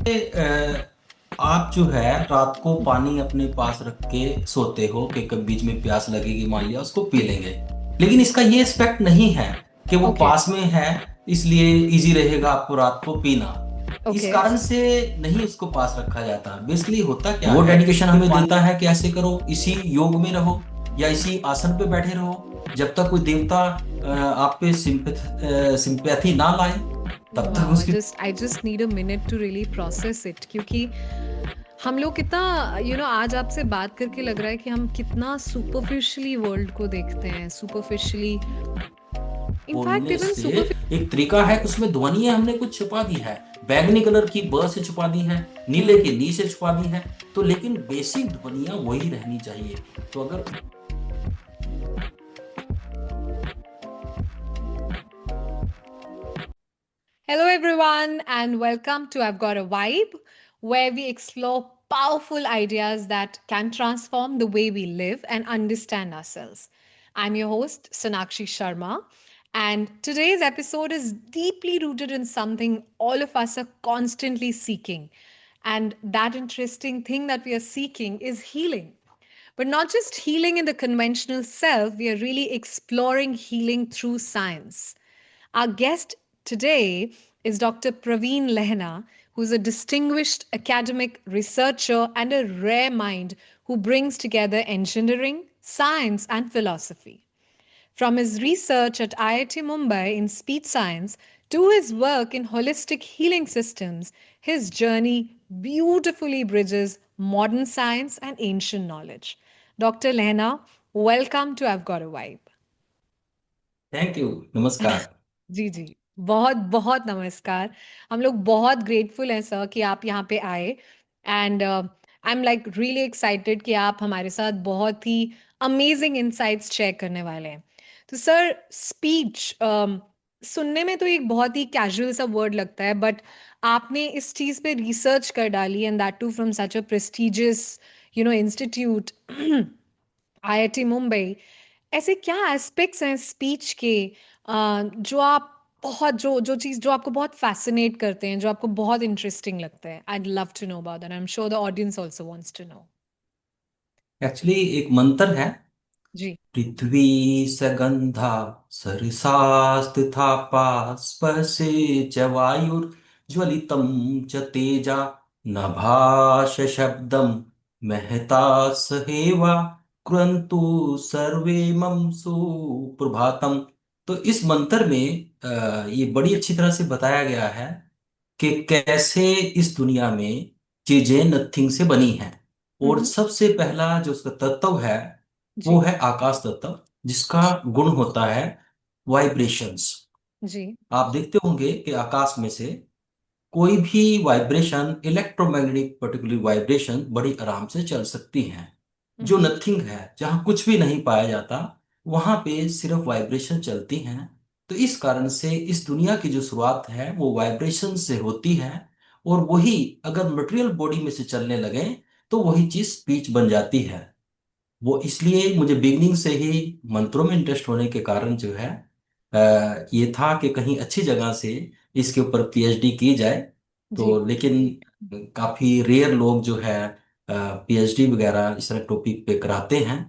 आप जो है रात को पानी अपने पास रख के सोते हो कि कभी बीच में प्यास लगेगी, मान लिया उसको पी लेंगे। लेकिन इसका ये एस्पेक्ट नहीं है कि वो ओके। पास में है इसलिए इजी रहेगा आपको रात को पीना। इस ओके। कारण से नहीं उसको पास रखा जाता। बेसिकली होता क्या वो डेडिकेशन हमें देता है कि ऐसे करो, इसी योग में रहो या इसी आसन पे बैठे रहो जब तक कोई देवता आप पे सिंपैथी ना लाए, तब तक वाओ, उसकी। I just need a minute to really process it, क्योंकि हम लोग कितना आज आपसे बात करके लग रहा है कि हम कितना सुपरफिशियली वर्ल्ड को देखते हैं, सुपरफिशियली, इनफैक्ट बोलने इवन से सुपर। एक तरीका है, उसमें ध्वनियां हमने कुछ छुपा दी है। बैगनी कलर की ब से छुपा दी है, नीले की नी से छुपा दी है। तो लेकिन बेसिक ध्वनियां वही रहनी चाहिए। तो अगर Hello, everyone, and welcome to I've Got a Vibe, where we explore powerful ideas that can transform the way we live and understand ourselves. I'm your host, Sonakshi Sharma, and today's episode is deeply rooted in something all of us are constantly seeking. And that interesting thing that we are seeking is healing. But not just healing in the conventional self, we are really exploring healing through science. Our guest today is Dr. Praveen Lehna, who's a distinguished academic researcher and a rare mind who brings together engineering, science, and philosophy. From his research at IIT Mumbai in speech science to his work in holistic healing systems, his journey beautifully bridges modern science and ancient knowledge. Dr. Lehna, welcome to I've Got a Vibe. Thank you, नमस्कार। जी, जी। बहुत, बहुत नमस्कार। हम लोग बहुत grateful हैं sir कि आप यहाँ पे आए, and I am like really excited कि आप हमारे साथ बहुत ही अमेजिंग इनसाइट्स शेयर करने वाले हैं। तो सर, स्पीच सुनने में तो एक बहुत ही कैजुअल सा वर्ड लगता है, बट आपने इस चीज़ पे रिसर्च कर डाली, and that too from such a prestigious institute IIT Mumbai. ऐसे क्या एस्पेक्ट्स हैं स्पीच के जो आप बहुत जो चीज़ जो आपको बहुत फैसिनेट करते हैं, जो आपको बहुत इंटरेस्टिंग लगता है? I love to know about that, I am sure the audience also wants to know. Actually एक मंत्र है। जी। पृथ्वी सगंधा सरिसास्थितापा स्पर्शे च वायुर्ज्वलितं च तेजा नभाष शब्दं महता सहेवा कुरंतु सर्वे मम सुप्रभातम। तो इस मंत्र में ये बड़ी अच्छी तरह से बताया गया है कि कैसे इस दुनिया में चीजें नथिंग से बनी हैं। और हम्म। सबसे पहला जो उसका तत्व है वो जी। है आकाश तत्व, जिसका गुण होता है वाइब्रेशंस। जी। आप देखते होंगे कि आकाश में से कोई भी वाइब्रेशन, इलेक्ट्रोमैग्नेटिक पर्टिकुलर वाइब्रेशन बड़ी आराम से चल सकती हैं। जो हम्म। नथिंग है, जहाँ कुछ भी नहीं पाया जाता, वहां पे सिर्फ वाइब्रेशन चलती हैं। तो इस कारण से इस दुनिया की जो शुरुआत है वो वाइब्रेशन से होती है। और वही अगर मटेरियल बॉडी में से चलने लगे तो वही चीज स्पीच बन जाती है। वो इसलिए मुझे बिगनिंग से ही मंत्रों में इंटरेस्ट होने के कारण जो है ये था कि कहीं अच्छी जगह से इसके ऊपर पीएचडी की जाए। जी। तो लेकिन काफी रेयर लोग जो है पीएचडी वगैरह इस तरह टॉपिक पे कराते हैं।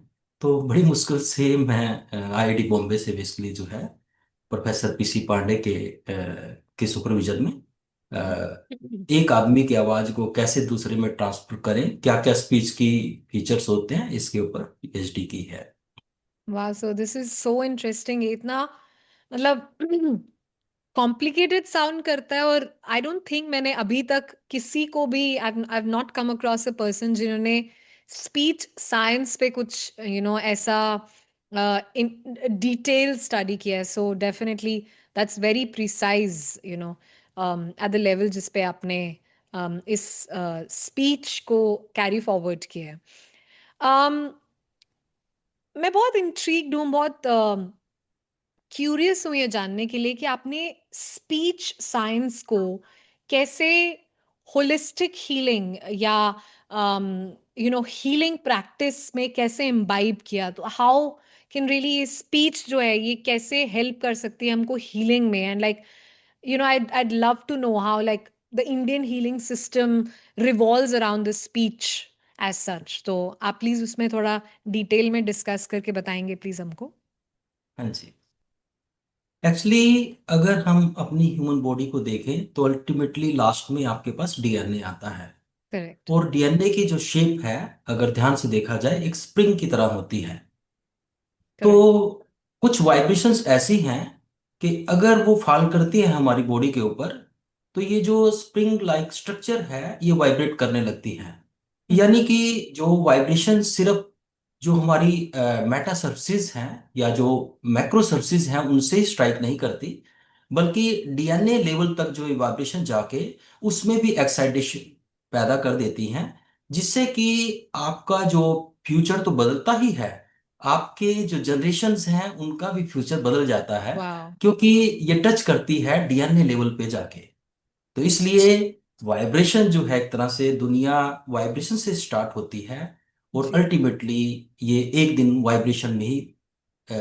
तो बड़ी मुश्किल से मैं आईआईटी बॉम्बे से बेसिकली जो है प्रोफेसर पीसी पांडे के सुपरविजन में एक आदमी की आवाज को कैसे दूसरे में ट्रांसफर करें, क्या क्या स्पीच की फीचर्स होते हैं, इसके ऊपर पीएचडी की है। वाह, so this is so interesting. इतना मतलब कॉम्प्लिकेटेड साउंड करता है, और आई डोंट थिंक मैंने अभी तक किसी को भी, I have not come across a person जिन्होंने स्पीच साइंस पे कुछ ऐसा इन डिटेल स्टडी किया है। So definitely that's very precise, at the level जिस पे आपने इस स्पीच को कैरी फॉरवर्ड किया है। um, मैं बहुत इंट्रीग्ड हूँ, बहुत क्यूरियस हूँ ये जानने के लिए कि आपने स्पीच साइंस को कैसे होलिस्टिक हीलिंग या हीलिंग प्रैक्टिस में कैसे इम्बाइब किया। तो हाउ कैन रियली स्पीच जो है ये कैसे हेल्प कर सकती है हमको हीलिंग में? And like, I'd love to know how, like, the Indian healing system revolves around the speech as such. तो आप प्लीज उसमें थोड़ा डिटेल में डिस्कस करके बताएंगे प्लीज हमको. हाँ जी। एक्चुअली अगर हम अपनी ह्यूमन बॉडी को देखें तो अल्टीमेटली लास्ट में आपके पास डीएनए आता है। करेक्ट. और डीएनए की जो शेप है, अगर ध्यान से देखा जाए, एक स्प्रिंग की तरह होती है। करेक्ट. तो कुछ वाइब्रेशंस ऐसी हैं कि अगर वो फॉल करती है हमारी बॉडी के ऊपर, तो ये जो स्प्रिंग लाइक स्ट्रक्चर है ये वाइब्रेट करने लगती है। यानी कि जो वाइब्रेशन सिर्फ जो हमारी मेटा सर्फेसिस हैं या जो मैक्रो सर्फेसिस हैं उनसे ही स्ट्राइक नहीं करती, बल्कि डीएनए लेवल तक जो वाइब्रेशन जाके उसमें भी एक्साइटेशन पैदा कर देती हैं, जिससे कि आपका जो फ्यूचर तो बदलता ही है, आपके जो जनरेशन्स हैं उनका भी फ्यूचर बदल जाता है, वाह. क्योंकि ये टच करती है डीएनए लेवल पे जाके। तो इसलिए वाइब्रेशन जो है एक तरह से दुनिया वाइब्रेशन से स्टार्ट होती है, और जी. अल्टीमेटली ये एक दिन वाइब्रेशन में ही अ,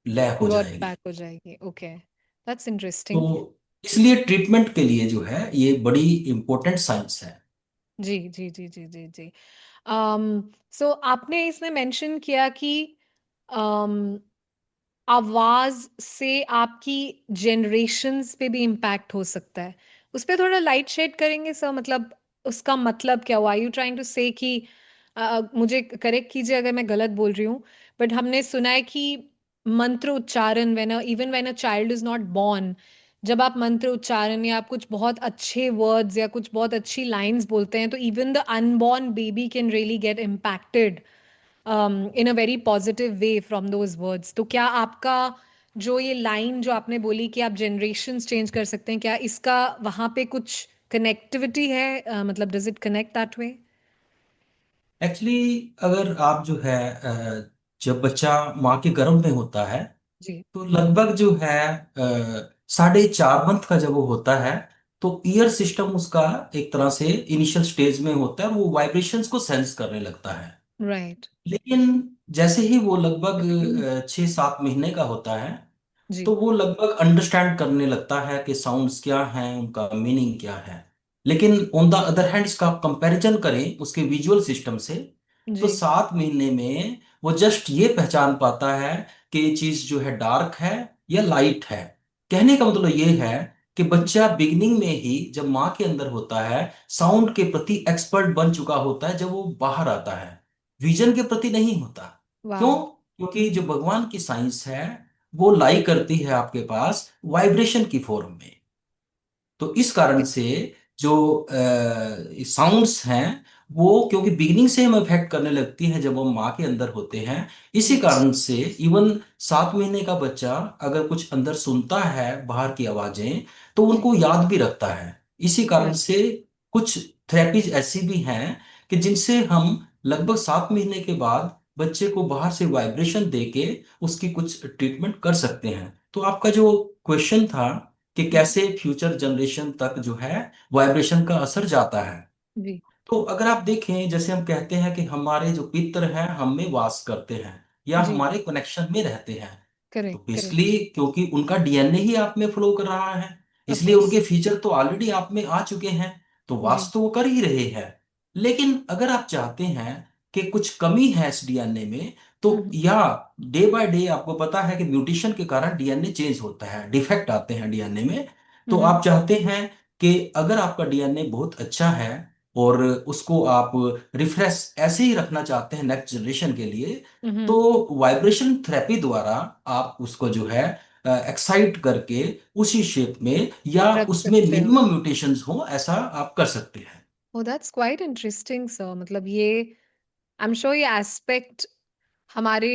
लय हो रिवर्ट जाएगी। बैक हो जाएगी. ओके. That's interesting. तो इसलिए ट्रीटमेंट के लिए जो है ये बड़ी इंपॉर्टेंट साइंस है। जी, जी, जी, जी, जी, जी. सो आपने इसमें मेंशन किया कि um, आवाज से आपकी जनरेशन्स पे भी इम्पैक्ट हो सकता है. उस पे थोड़ा लाइट शेड करेंगे सर? मतलब उसका मतलब क्या हुआ? यू ट्राइंग टू से कि मुझे करेक्ट कीजिए अगर मैं गलत बोल रही हूँ, बट हमने सुना है कि मंत्र उच्चारण even when a child is not born, जब आप मंत्र उच्चारण या आप कुछ बहुत अच्छे वर्ड्स या कुछ बहुत अच्छी लाइंस बोलते हैं तो even the unborn baby can really get impacted in a very positive way from those words. तो क्या आपका जो ये लाइन जो आपने बोली कि आप generations चेंज कर सकते हैं, क्या इसका वहां पे कुछ कनेक्टिविटी है? मतलब does it connect that way? Actually अगर आप जो है जब बच्चा माँ के गर्भ में होता है, जी. तो लगभग जो है 4.5 मंथ का जब वो होता है, तो ईयर सिस्टम उसका एक तरह से इनिशियल स्टेज में होता है, वो वाइब्रेशंस को सेंस करने लगता है। राइट. लेकिन जैसे ही वो लगभग 6-7 महीने का होता है, जी. तो वो लगभग अंडरस्टैंड करने लगता है कि साउंड्स क्या हैं, उनका मीनिंग क्या है। लेकिन ऑन द अदर हैंड इसका आप कंपैरिजन करें उसके विजुअल सिस्टम से, तो जी. 7 महीने में वो जस्ट ये पहचान पाता है कि ये चीज जो है डार्क है या लाइट है। कहने का मतलब ये है कि बच्चा बिगिनिंग में ही जब माँ के अंदर होता है, साउंड के प्रति एक्सपर्ट बन चुका होता है। जब वो बाहर आता है, विजन के प्रति नहीं होता। क्यों? वाओ. क्योंकि जो भगवान की साइंस है वो लाई करती है आपके पास वाइब्रेशन की फॉर्म में। तो इस कारण से जो साउंड्स हैं वो, क्योंकि बिगिनिंग से हम अफेक्ट करने लगती हैं जब हम माँ के अंदर होते हैं, इसी जी. कारण से इवन 7 महीने का बच्चा अगर कुछ अंदर सुनता है बाहर की आवाजें, तो जी. उनको याद भी रखता है। इसी कारण राइट. से कुछ थेरेपीज ऐसी भी हैं कि जिनसे हम लगभग 7 महीने के बाद बच्चे को बाहर से वाइब्रेशन देके उसकी कुछ ट्रीटमेंट कर सकते हैं। तो आपका जो क्वेश्चन था कि कैसे फ्यूचर जनरेशन तक जो है वाइब्रेशन का असर जाता है, जी. तो अगर आप देखें, जैसे हम कहते हैं कि हमारे जो पितर हैं हम में वास करते हैं या जी. हमारे कनेक्शन में रहते हैं, तो करेक्ट. करेक्ट. बेसिकली क्योंकि उनका डीएनए ही आप में फ्लो कर रहा है, ऑफ इसलिए कोर्स. उनके फीचर तो ऑलरेडी आप में आ चुके हैं, तो वास जी. तो वो कर ही रहे हैं। लेकिन अगर आप चाहते हैं कि कुछ कमी है इस डीएनए में, तो हम्म. या डे बाय डे आपको पता है कि म्यूटेशन के कारण डीएनए चेंज होता है, डिफेक्ट आते हैं डीएनए में। तो हम्म. आप चाहते हैं कि अगर आपका डीएनए बहुत अच्छा है और उसको आप रिफ्रेश ऐसे ही रखना चाहते हैं नेक्स्ट जनरेशन के लिए, हम्म. तो वाइब्रेशन थेरेपी द्वारा आप उसको जो है एक्साइट करके उसी शेप में या रख उसमें सकते हो. मिनिमम म्यूटेशंस हो ऐसा आप कर सकते हैं। Oh, that's quite interesting sir. मतलब ये आई एम श्योर ये एस्पेक्ट हमारे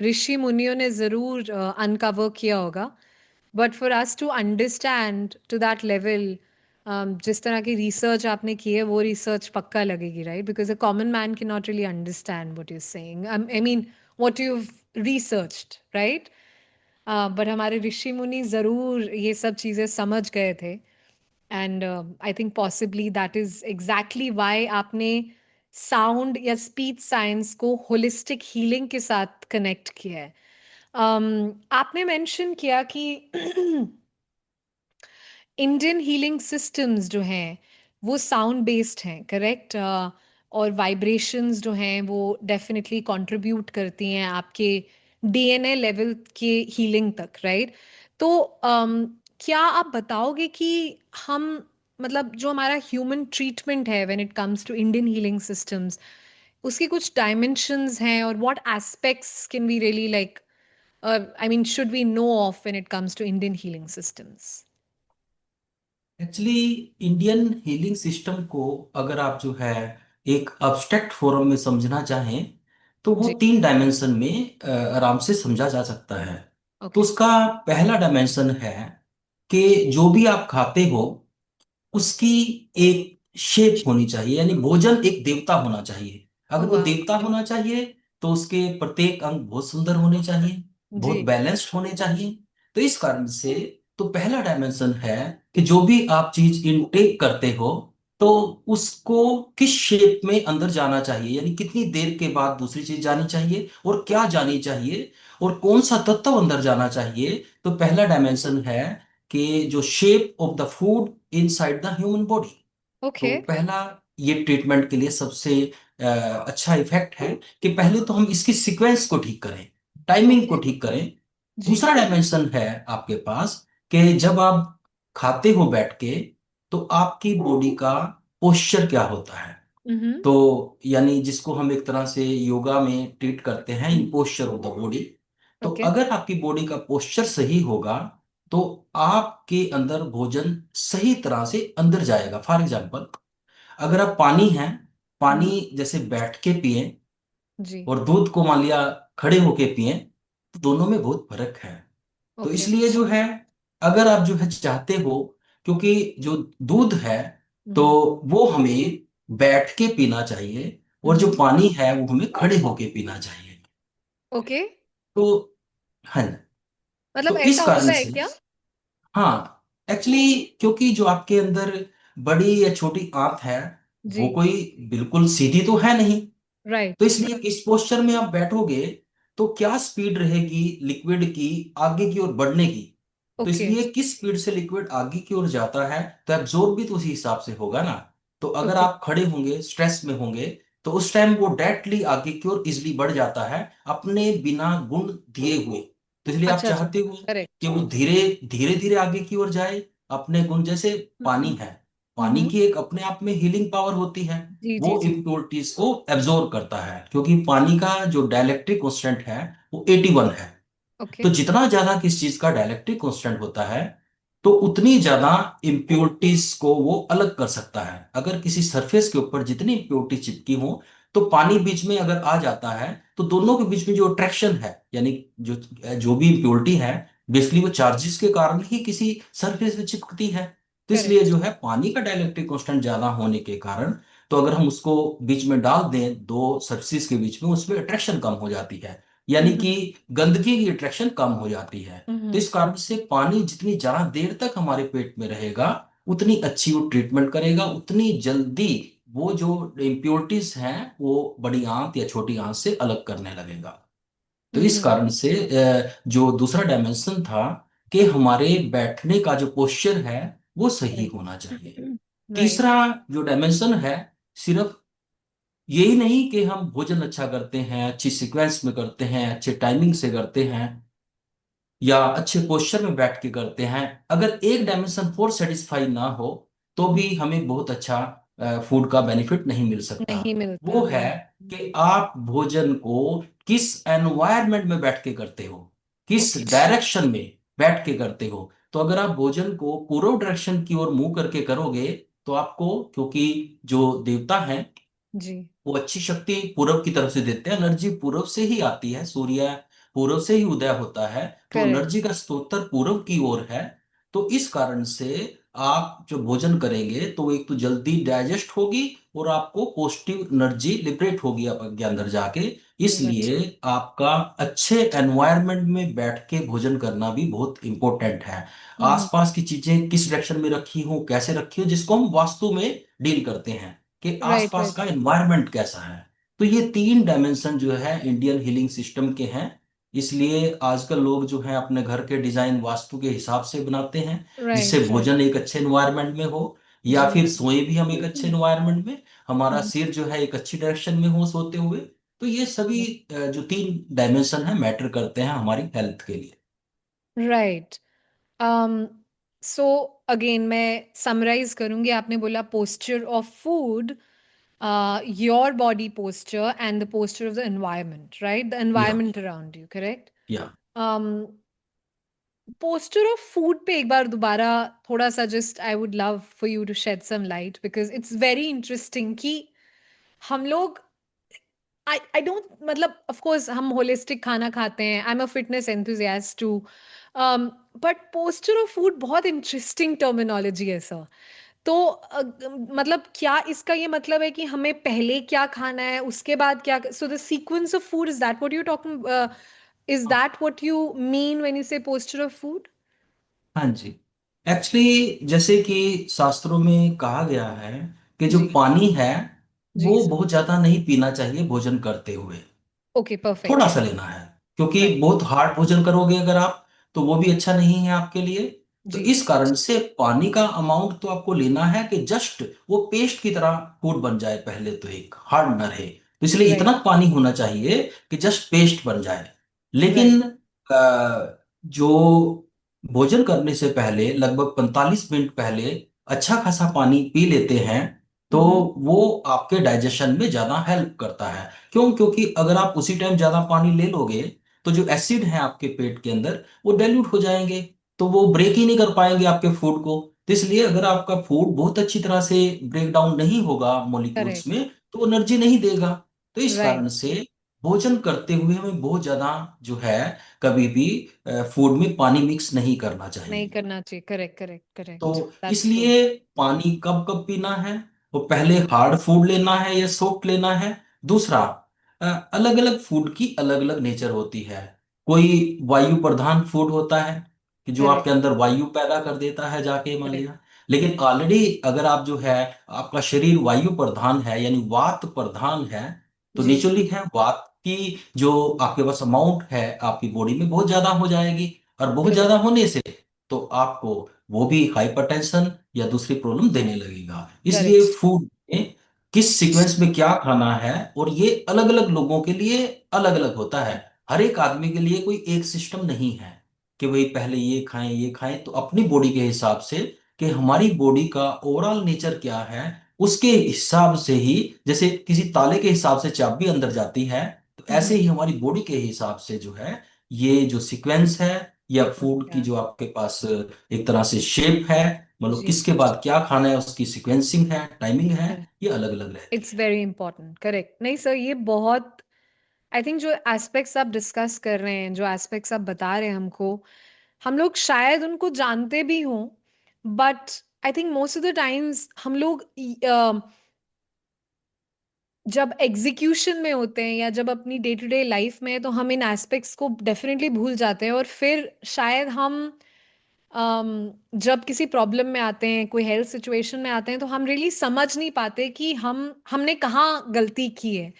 ऋषि मुनियों ने जरूर अनकवर किया होगा. But for us to understand to that level, जिस तरह की रिसर्च आपने की है वो रिसर्च पक्का लगेगी, right? Because a common man can not really understand what you saying. I mean what you researched, right? But हमारे ऋषि मुनि जरूर ये सब चीजें समझ गए थे. And I think possibly that is exactly Y आपने साउंड या स्पीच साइंस को होलिस्टिक हीलिंग के साथ कनेक्ट किया है. आपने मेंशन किया कि इंडियन हीलिंग सिस्टम्स जो हैं वो साउंड बेस्ड हैं, करेक्ट? और वाइब्रेशंस जो हैं वो डेफिनेटली कंट्रीब्यूट करती हैं आपके डीएनए लेवल के हीलिंग तक, राइट? तो क्या आप बताओगे कि हम, मतलब जो हमारा ह्यूमन ट्रीटमेंट है when it comes to Indian healing systems, उसकी कुछ डायमेंशंस हैं, और what aspects can we really like, I mean should we know of when it comes to Indian healing systems? Actually Indian healing system को अगर आप जो है एक अब्स्ट्रैक्ट फॉर्म में समझना चाहें तो वो जी। 3 डायमेंशन में आराम से समझा जा सकता है। तो ओके। उसका पहला डायमेंशन है कि जो भी आप खाते हो उसकी एक शेप होनी चाहिए, यानी भोजन एक देवता होना चाहिए। अगर वो वाह। देवता होना चाहिए तो उसके प्रत्येक अंग बहुत सुंदर होने चाहिए, बहुत जी। बैलेंस्ड होने चाहिए। तो इस कारण से तो पहला डायमेंशन है कि जो भी आप चीज इनटेक करते हो तो उसको किस शेप में अंदर जाना चाहिए, यानी कितनी देर के बाद दूसरी चीज जानी चाहिए और क्या जानी चाहिए और कौन सा तत्व अंदर जाना चाहिए। तो पहला डायमेंशन है कि जो shape of the food inside the human body. Okay. तो पहला ये ट्रीटमेंट के लिए सबसे अच्छा इफेक्ट है कि पहले तो हम इसकी सीक्वेंस को ठीक करें, टाइमिंग को ओके। ठीक करें। जी। दूसरा डायमेंशन है आपके पास कि जब आप खाते हो बैठ के तो आपकी बॉडी का पोस्चर क्या होता है। हम्म। तो यानी जिसको हम एक तरह से योगा में ट्रीट करते हैं इन पोस्चर ऑफ द बॉडी। तो ओके। अगर आपकी बॉडी का पोस्चर सही होगा तो आपके अंदर भोजन सही तरह से अंदर जाएगा। फॉर एग्जाम्पल, अगर आप पानी है, हम्म। पानी जैसे बैठ के पिए जी। और दूध को मान लिया खड़े होके पिए, तो दोनों में बहुत फर्क है। तो ओके। इसलिए जो है, अगर आप जो है चाहते हो, क्योंकि जो दूध है तो हम्म। वो हमें बैठ के पीना चाहिए और जो हम्म। पानी है वो हमें खड़े होके पीना चाहिए। ओके। तो हाँ, मतलब तो ऐसा इस कारण होता है से क्या? हाँ, एक्चुअली क्योंकि जो आपके अंदर बड़ी या छोटी आंत है जी। वो कोई बिल्कुल सीधी तो है नहीं। राइट। तो इसलिए इस पोस्चर में आप बैठोगे तो क्या स्पीड रहेगी लिक्विड की आगे की ओर बढ़ने की। तो ओके। इसलिए किस स्पीड से लिक्विड आगे की ओर जाता है तो एब्जॉर्ब भी तो उसी हिसाब से होगा ना। तो अगर ओके। आप खड़े होंगे स्ट्रेस में होंगे तो उस टाइम वो डायरेक्टली आगे की ओर इजिली बढ़ जाता है अपने बिना गुण दिए हुए। तो इसलिए आप अच्छा अच्छा। चाहते हो कि करेक्ट। वो धीरे धीरे धीरे आगे की ओर जाए अपने गुण। जैसे पानी हम्म। है, पानी की एक अपने आप में हीलिंग पावर होती है। जी जी वो जी। इम्प्योरिटीज को एब्जॉर्ब करता है क्योंकि पानी का जो डाइलेक्ट्रिक कांस्टेंट है वो 81 है। ओके। तो जितना ज्यादा किस चीज का डाइलेक्ट्रिक कांस्टेंट होता है तो उतनी ज्यादा इम्प्योरिटीज को वो अलग कर सकता है। अगर किसी सरफेस के ऊपर जितनी इम्प्योरिटी चिपकी हो तो पानी बीच में अगर आ जाता है तो दोनों के बीच में जो अट्रैक्शन है, यानी जो जो भी इम्प्योरिटी है, बेसिकली वो चार्जेस के कारण ही किसी सरफेस में चिपकती है। तो इसलिए करेक्ट। जो है पानी का डाइलेक्ट्रिक कांस्टेंट ज्यादा होने के कारण तो अगर हम उसको बीच में डाल दें दो सरफेस के बीच में, उसमें अट्रैक्शन कम हो जाती है, यानी कि हम्म। गंदगी की अट्रैक्शन कम हो जाती है। तो हम्म। इस कारण से पानी जितनी ज्यादा देर तक हमारे पेट में रहेगा उतनी अच्छी वो ट्रीटमेंट करेगा, उतनी जल्दी वो जो इम्प्योरिटीज हैं वो बड़ी आंत या छोटी आंत से अलग करने लगेगा। तो इस हम्म। कारण से जो दूसरा डायमेंशन था कि हमारे बैठने का जो पोस्चर है वो सही राइट। होना चाहिए। राइट। तीसरा जो डायमेंशन है, सिर्फ यही नहीं कि हम भोजन अच्छा करते हैं, अच्छी सीक्वेंस में करते हैं, अच्छे टाइमिंग से करते हैं या अच्छे पोस्चर में बैठ के करते हैं, अगर एक डायमेंशन फोर सेटिस्फाई ना हो तो भी हमें बहुत अच्छा फूड का बेनिफिट नहीं मिल सकता। नहीं मिलता वो है है। कि आप भोजन को किस एनवायरनमेंट में बैठ के करते हो, किस ओके। डायरेक्शन में बैठ के करते हो। तो अगर आप भोजन को पूर्व डायरेक्शन की ओर मुंह करके करोगे तो आपको, क्योंकि जो देवता हैं जी। वो अच्छी शक्ति पूरब की तरफ से देते हैं, एनर्जी पूरब से ही आती है, सूर्य पूरब से ही उदय होता है। तो करेक्ट। एनर्जी का स्रोत पूरब की ओर है। तो इस कारण से आप जो भोजन करेंगे तो वो एक तो जल्दी डाइजेस्ट होगी और आपको पॉजिटिव एनर्जी लिबरेट होगी आपके अंदर जाके। अच्छा। इसलिए आपका अच्छे एनवायरनमेंट में बैठ के भोजन करना भी बहुत इंपॉर्टेंट है। हम्म। आसपास की चीजें किस डायरेक्शन में रखी हो, कैसे रखी हो, जिसको हम वास्तु में डील करते हैं कि राइट आसपास राइट। का एनवायरनमेंट कैसा है। तो ये 3 डायमेंशन जो है इंडियन हीलिंग सिस्टम के हैं। इसलिए आजकल लोग जो है अपने घर के डिजाइन वास्तु के हिसाब से बनाते हैं, जिससे राइट, राइट। भोजन एक अच्छे एनवायरनमेंट में हो, या जी। फिर सोए भी हम एक अच्छे एनवायरनमेंट में, हमारा हम्म। सिर जो है एक अच्छी डायरेक्शन में हो सोते हुए। तो ये सभी जो तीन डायमेंशन है मैटर करते हैं हमारी हेल्थ के लिए। राइट। um सो अगेन मैं समराइज करूंगी। आपने बोला posture of food, your body posture and the posture of the environment, right? The या एनवायरनमेंट अराउंड यू, करेक्ट? या um पोस्चर ऑफ फूड पे एक बार दोबारा थोड़ा सा, just I would love for you to shed some light, because it's very interesting कि हम लोग, आई डोंट, मतलब ऑफ कोर्स हम होलिस्टिक खाना खाते हैं, आई am a fitness enthusiast too, but posture of food बहुत इंटरेस्टिंग टर्मिनोलॉजी है सर। तो मतलब क्या इसका ये मतलब है कि हमें पहले क्या खाना है, उसके बाद क्या? So the sequence of food, is that what you talking, is that what you mean when you से पोस्चर ऑफ फूड? हाँ जी। एक्चुअली जैसे कि शास्त्रों में कहा गया है कि जो जी। पानी है जी वो सर। बहुत ज्यादा नहीं पीना चाहिए भोजन करते हुए, ओके, परफेक्ट। थोड़ा सा लेना है। क्योंकि राइट। बहुत हार्ड भोजन करोगे अगर आप, तो वो भी अच्छा नहीं है आपके लिए। तो जी। इस कारण से पानी का अमाउंट तो आपको लेना है कि जस्ट वो पेस्ट की तरह फूड बन जाए, पहले तो एक हार्ड न रहे, तो इसलिए इतना राइट। पानी होना चाहिए कि जस्ट पेस्ट बन जाए। राइट। लेकिन जो भोजन करने से पहले लगभग 45 मिनट पहले अच्छा खासा पानी पी लेते हैं, तो हम्म। वो आपके डाइजेशन में ज्यादा हेल्प करता है। क्यों? क्योंकि अगर आप उसी टाइम ज्यादा पानी ले लोगे, तो जो एसिड है आपके पेट के अंदर वो डाइल्यूट हो जाएंगे, तो वो ब्रेक ही नहीं कर पाएंगे आपके फूड को। तो इसलिए अगर आपका फूड बहुत अच्छी तरह से ब्रेक डाउन नहीं होगा मॉलिक्यूल्स करेक्ट। में, तो वो एनर्जी नहीं देगा। तो इस राइट। कारण से भोजन करते हुए हमें बहुत ज्यादा जो है कभी भी फूड में पानी मिक्स नहीं करना नहीं चाहिए। करना चाहिए, करेक्ट, करेक्ट, करेक्ट, तो दैट्स ट्रू। इसलिए पानी कब कब पीना है, वो पहले हार्ड फूड लेना है या सॉफ्ट लेना है। दूसरा, अलग अलग फूड की अलग अलग नेचर होती है। कोई वायु प्रधान फूड होता है कि जो आपके करेक्ट। अंदर वायु पैदा कर देता है जाके मान करेक्ट। लिया। लेकिन ऑलरेडी अगर आप जो है, आपका शरीर वायु प्रधान है यानी वात प्रधान है, तो जी। नेचुरली है वात की जो आपके पास अमाउंट है आपकी बॉडी में बहुत ज्यादा हो जाएगी। और बहुत करेक्ट। ज्यादा होने से तो आपको वो भी हाइपरटेंशन या दूसरी प्रॉब्लम देने लगेगा। इसलिए करेक्ट। फूड में किस सीक्वेंस में क्या खाना है, और ये अलग अलग लोगों के लिए अलग अलग होता है। हर एक आदमी के लिए कोई एक सिस्टम नहीं है कि भाई पहले ये खाएं, तो अपनी बॉडी के हिसाब से, कि हमारी बॉडी का ओवरऑल नेचर क्या है, उसके हिसाब से ही, जैसे किसी ताले के हिसाब से चाबी अंदर जाती है, तो ऐसे हम्म। ही हमारी बॉडी के हिसाब से जो है ये जो सीक्वेंस है, या फूड की या। जो आपके पास एक तरह से शेप है, मतलब जी। किसके बाद क्या खाना है उसकी सीक्वेंसिंग है, टाइमिंग है, ये अलग अलग रहती इट्स है। Very important, correct. नहीं सर, ये बहुत, आई थिंक जो एस्पेक्ट्स आप डिस्कस कर रहे हैं, जो एस्पेक्ट्स आप बता रहे हैं हमको, हम लोग शायद उनको जानते भी हों, but I think most of the times हम लोग जब एग्जीक्यूशन में होते हैं या जब अपनी डे टू डे लाइफ में हैं, तो हम इन एस्पेक्ट्स को डेफिनेटली भूल जाते हैं, और फिर शायद हम जब किसी प्रॉब्लम में आते हैं, कोई हेल्थ सिचुएशन में आते हैं, तो हम रियली समझ नहीं पाते कि हमने कहाँ गलती की है।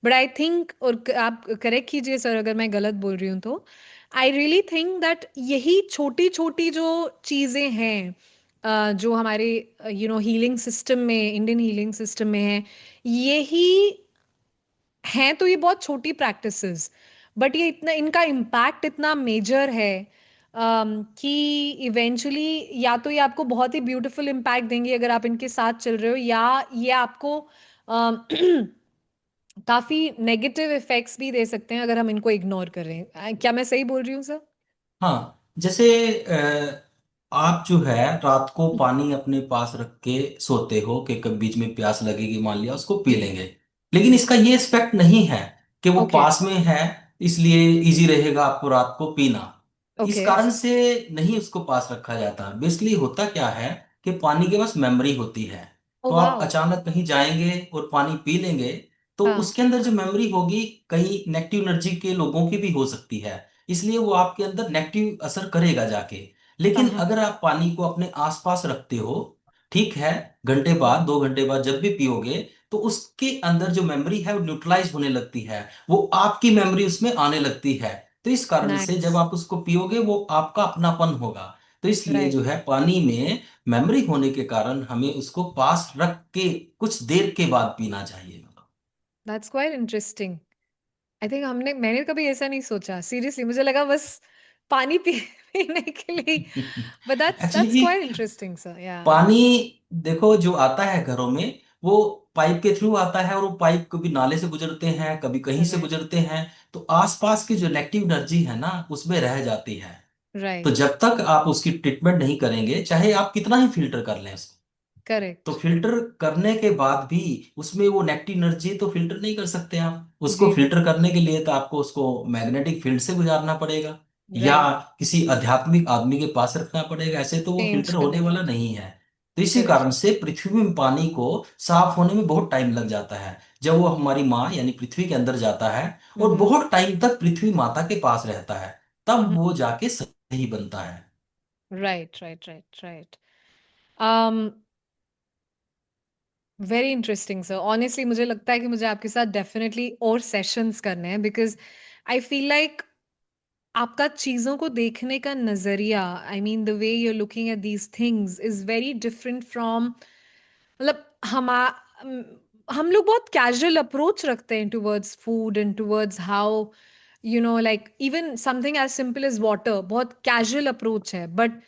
बट आई थिंक, और आप करेक्ट कीजिए सर अगर मैं गलत बोल रही हूँ तो, आई रियली थिंक दैट यही छोटी छोटी जो चीज़ें हैं, जो हमारे हीलिंग सिस्टम में, इंडियन हीलिंग सिस्टम में है, यही हैं। तो ये बहुत छोटी प्रैक्टिसेस, बट ये इतना, इनका इम्पैक्ट इतना मेजर है, कि इवेंचुअली या तो ये आपको बहुत ही ब्यूटीफुल इम्पैक्ट देंगे अगर आप इनके साथ चल रहे हो, या ये आपको अम, काफी नेगेटिव इफेक्ट्स भी दे सकते हैं अगर हम इनको इग्नोर कर रहे हैं। क्या मैं सही बोल रही हूँ सर? हाँ, जैसे आप जो है रात को पानी अपने पास रख के सोते हो कि कभी बीच में प्यास लगेगी मान लिया, उसको पी जी। लेंगे। लेकिन इसका ये एस्पेक्ट नहीं है कि वो ओके। पास में है इसलिए इजी रहेगा आपको रात को पीना। इस ओके। कारण से नहीं उसको पास रखा जाता। बेसिकली होता क्या है कि पानी के पास मेमोरी होती है। ओ तो आप वाओ। अचानक कहीं जाएंगे और पानी पी लेंगे, तो हाँ। उसके अंदर जो मेमोरी होगी कई नेगेटिव एनर्जी के लोगों की भी हो सकती है, इसलिए वो आपके अंदर नेगेटिव असर करेगा जाके। हाँ। लेकिन हाँ। अगर आप पानी को अपने आसपास रखते हो, ठीक है, घंटे बाद 2 घंटे बाद जब भी पियोगे, तो उसके अंदर जो मेमोरी है वो न्यूट्रलाइज होने लगती है, वो आपकी मेमोरी उसमें आने लगती है। तो इस कारण से जब नाइस। आप उसको पियोगे वो आपका अपनापन होगा। तो इसलिए राइट। जो है पानी में मेमोरी होने के कारण हमें उसको पास रख के कुछ देर के बाद पीना चाहिए। That's quite interesting. I think मैंने कभी ऐसा नहीं सोचा सीरियसली, मुझे लगा बस पानी पीने के लिए। But that's actually quite interesting sir, या। पानी देखो जो आता है घरों में वो पाइप के थ्रू आता है, और वो पाइप कभी नाले से गुजरते हैं कभी कहीं से करेक्ट। गुजरते हैं। तो आसपास की जो नेगेटिव एनर्जी है ना उसमें रह जाती है। तो राइट। जब तक आप उसकी ट्रीटमेंट नहीं करेंगे, चाहे आप कितना ही फिल्टर कर लें, तो करेक्ट। फिल्टर करने के बाद भी उसमें वो नेगेटिव एनर्जी तो फिल्टर नहीं कर सकते आप उसको। जी फिल्टर बिल्कुल। करने के लिए तो आपको उसको मैग्नेटिक फील्ड से गुजारना पड़ेगा, या राइट। किसी आध्यात्मिक आदमी के पास रखना पड़ेगा, ऐसे तो वो चेंज फिल्टर होने करने वाला पड़ते। नहीं है। तो इसी करेक्ट। कारण से पृथ्वी में पानी को साफ होने में बहुत टाइम लग जाता है। जब वो हमारी माँ यानी पृथ्वी के अंदर जाता है और हम्म। बहुत टाइम तक पृथ्वी माता के पास रहता है, तब हम्म। वो जाके सही बनता है। Right right right right. um very interesting sir, honestly मुझे लगता है कि मुझे आपके साथ डेफिनेटली और सेशंस करने हैं, बिकॉज आई फील लाइक आपका चीज़ों को देखने का नज़रिया, I mean the way you are looking at these things is very different from, मतलब हम लोग बहुत कैजुअल अप्रोच रखते हैं towards food and towards how like even something as simple as water, बहुत कैजुअल अप्रोच है, बट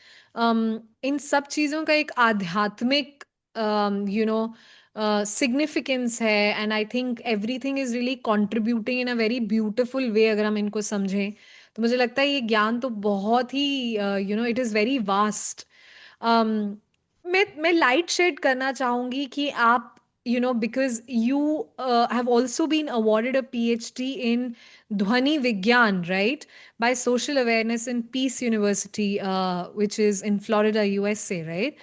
इन सब चीज़ों का एक आध्यात्मिक सिग्निफिकेंस है, and I think everything is really contributing in a very beautiful way अगर हम इनको समझें। तो मुझे लगता है ये ज्ञान तो बहुत ही इट इज़ वेरी वास्ट। मैं लाइट शेड करना चाहूंगी कि आप because you have also been awarded a PhD in ध्वनि विज्ञान, right, by social awareness in peace university, which is in Florida, USA, right.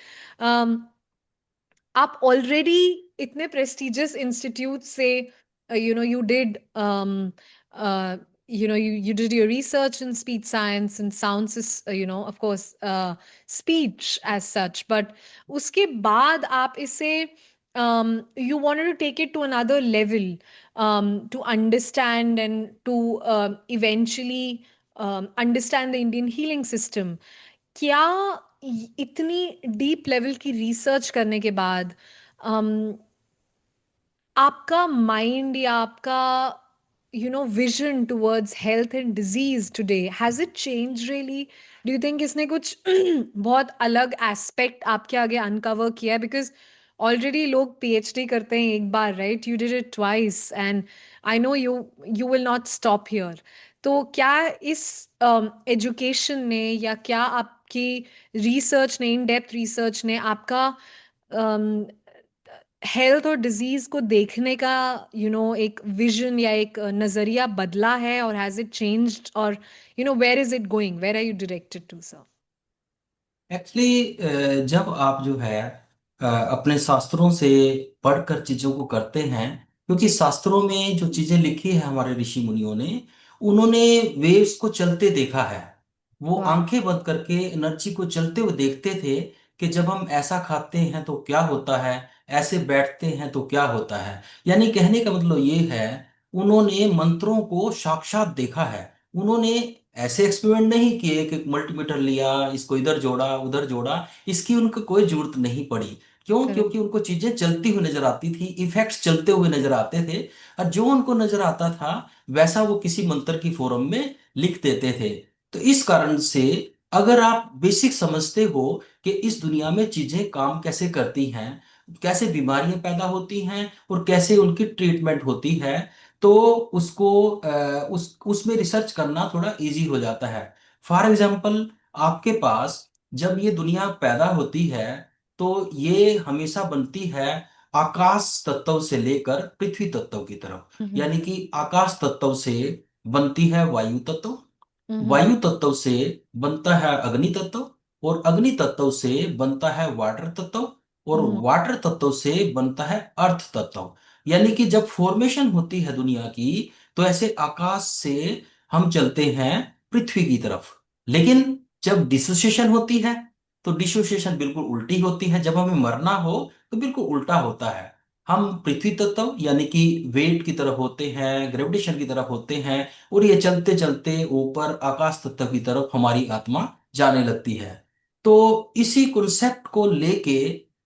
आप ऑलरेडी इतने प्रेस्टिजियस इंस्टीट्यूट से you did you did your research in speech science and sounds is of course speech as such, but उसके बाद आप इसे you wanted to take it to another level, to understand and to eventually understand the Indian healing system. क्या इतनी deep level की research करने के बाद अम, आपका माइंड या आपका vision towards health and disease today, has it change really? Do you think इसने कुछ बहुत अलग एस्पेक्ट आपके आगे अनकवर किया है? बिकॉज ऑलरेडी लोग पीएचडी करते हैं एक बार, right, you did it twice, and I know you will not stop here. तो क्या इस एजुकेशन ने या क्या आपकी रिसर्च ने, इन डेप्थ रिसर्च ने आपका हेल्थ और डिजीज को देखने का एक विजन या एक नजरिया बदला है, और हैज इट चेंज्ड, और where is it going, where are you directed to sir? Actually जब आप जो है अपने शास्त्रों से पढ़कर चीजों को करते हैं, क्योंकि जी। शास्त्रों में जो चीजें लिखी है हमारे ऋषि मुनियों ने, उन्होंने वेव्स को चलते देखा है। वो वाह। आंखें बंद करके एनर्जी को चलते हुए देखते थे कि जब हम ऐसा खाते हैं तो क्या होता है, ऐसे बैठते हैं तो क्या होता है। यानी कहने का मतलब ये है, उन्होंने मंत्रों को साक्षात देखा है। उन्होंने ऐसे एक्सपेरिमेंट नहीं किए कि मल्टीमीटर लिया, इसको इधर जोड़ा उधर जोड़ा, इसकी उनको कोई जरूरत नहीं पड़ी। क्यों? करेक्ट। क्योंकि उनको चीजें चलती हुई नजर आती थी, इफेक्ट्स चलते हुए नजर आते थे, और जो उनको नजर आता था वैसा वो किसी मंत्र की फॉर्म में लिख देते थे। तो इस कारण से अगर आप बेसिक समझते हो कि इस दुनिया में चीजें काम कैसे करती हैं, कैसे बीमारियां पैदा होती हैं और कैसे उनकी ट्रीटमेंट होती है, तो उसको उसमें रिसर्च करना थोड़ा इजी हो जाता है। फॉर एग्जाम्पल, आपके पास जब ये दुनिया पैदा होती है तो ये हमेशा बनती है आकाश तत्व से लेकर पृथ्वी तत्व की तरफ। हम्म। यानी कि आकाश तत्व से बनती है वायु तत्व, हम्म। वायु तत्व से बनता है अग्नि तत्व, और अग्नि तत्व से बनता है वाटर तत्व, और हम्म। वाटर तत्व से बनता है अर्थ तत्व। यानी कि जब फॉर्मेशन होती है दुनिया की, तो ऐसे आकाश से हम चलते हैं पृथ्वी की तरफ। लेकिन जब डिसोसिएशन होती है तो डिसोसिएशन बिल्कुल उल्टी होती है, जब हमें मरना हो तो बिल्कुल उल्टा होता है। हम पृथ्वी तत्व यानी कि वेट की तरफ होते हैं, ग्रेविटेशन की तरफ होते हैं, और ये चलते चलते ऊपर आकाश तत्व की तरफ हमारी आत्मा जाने लगती है। तो इसी कॉन्सेप्ट को लेके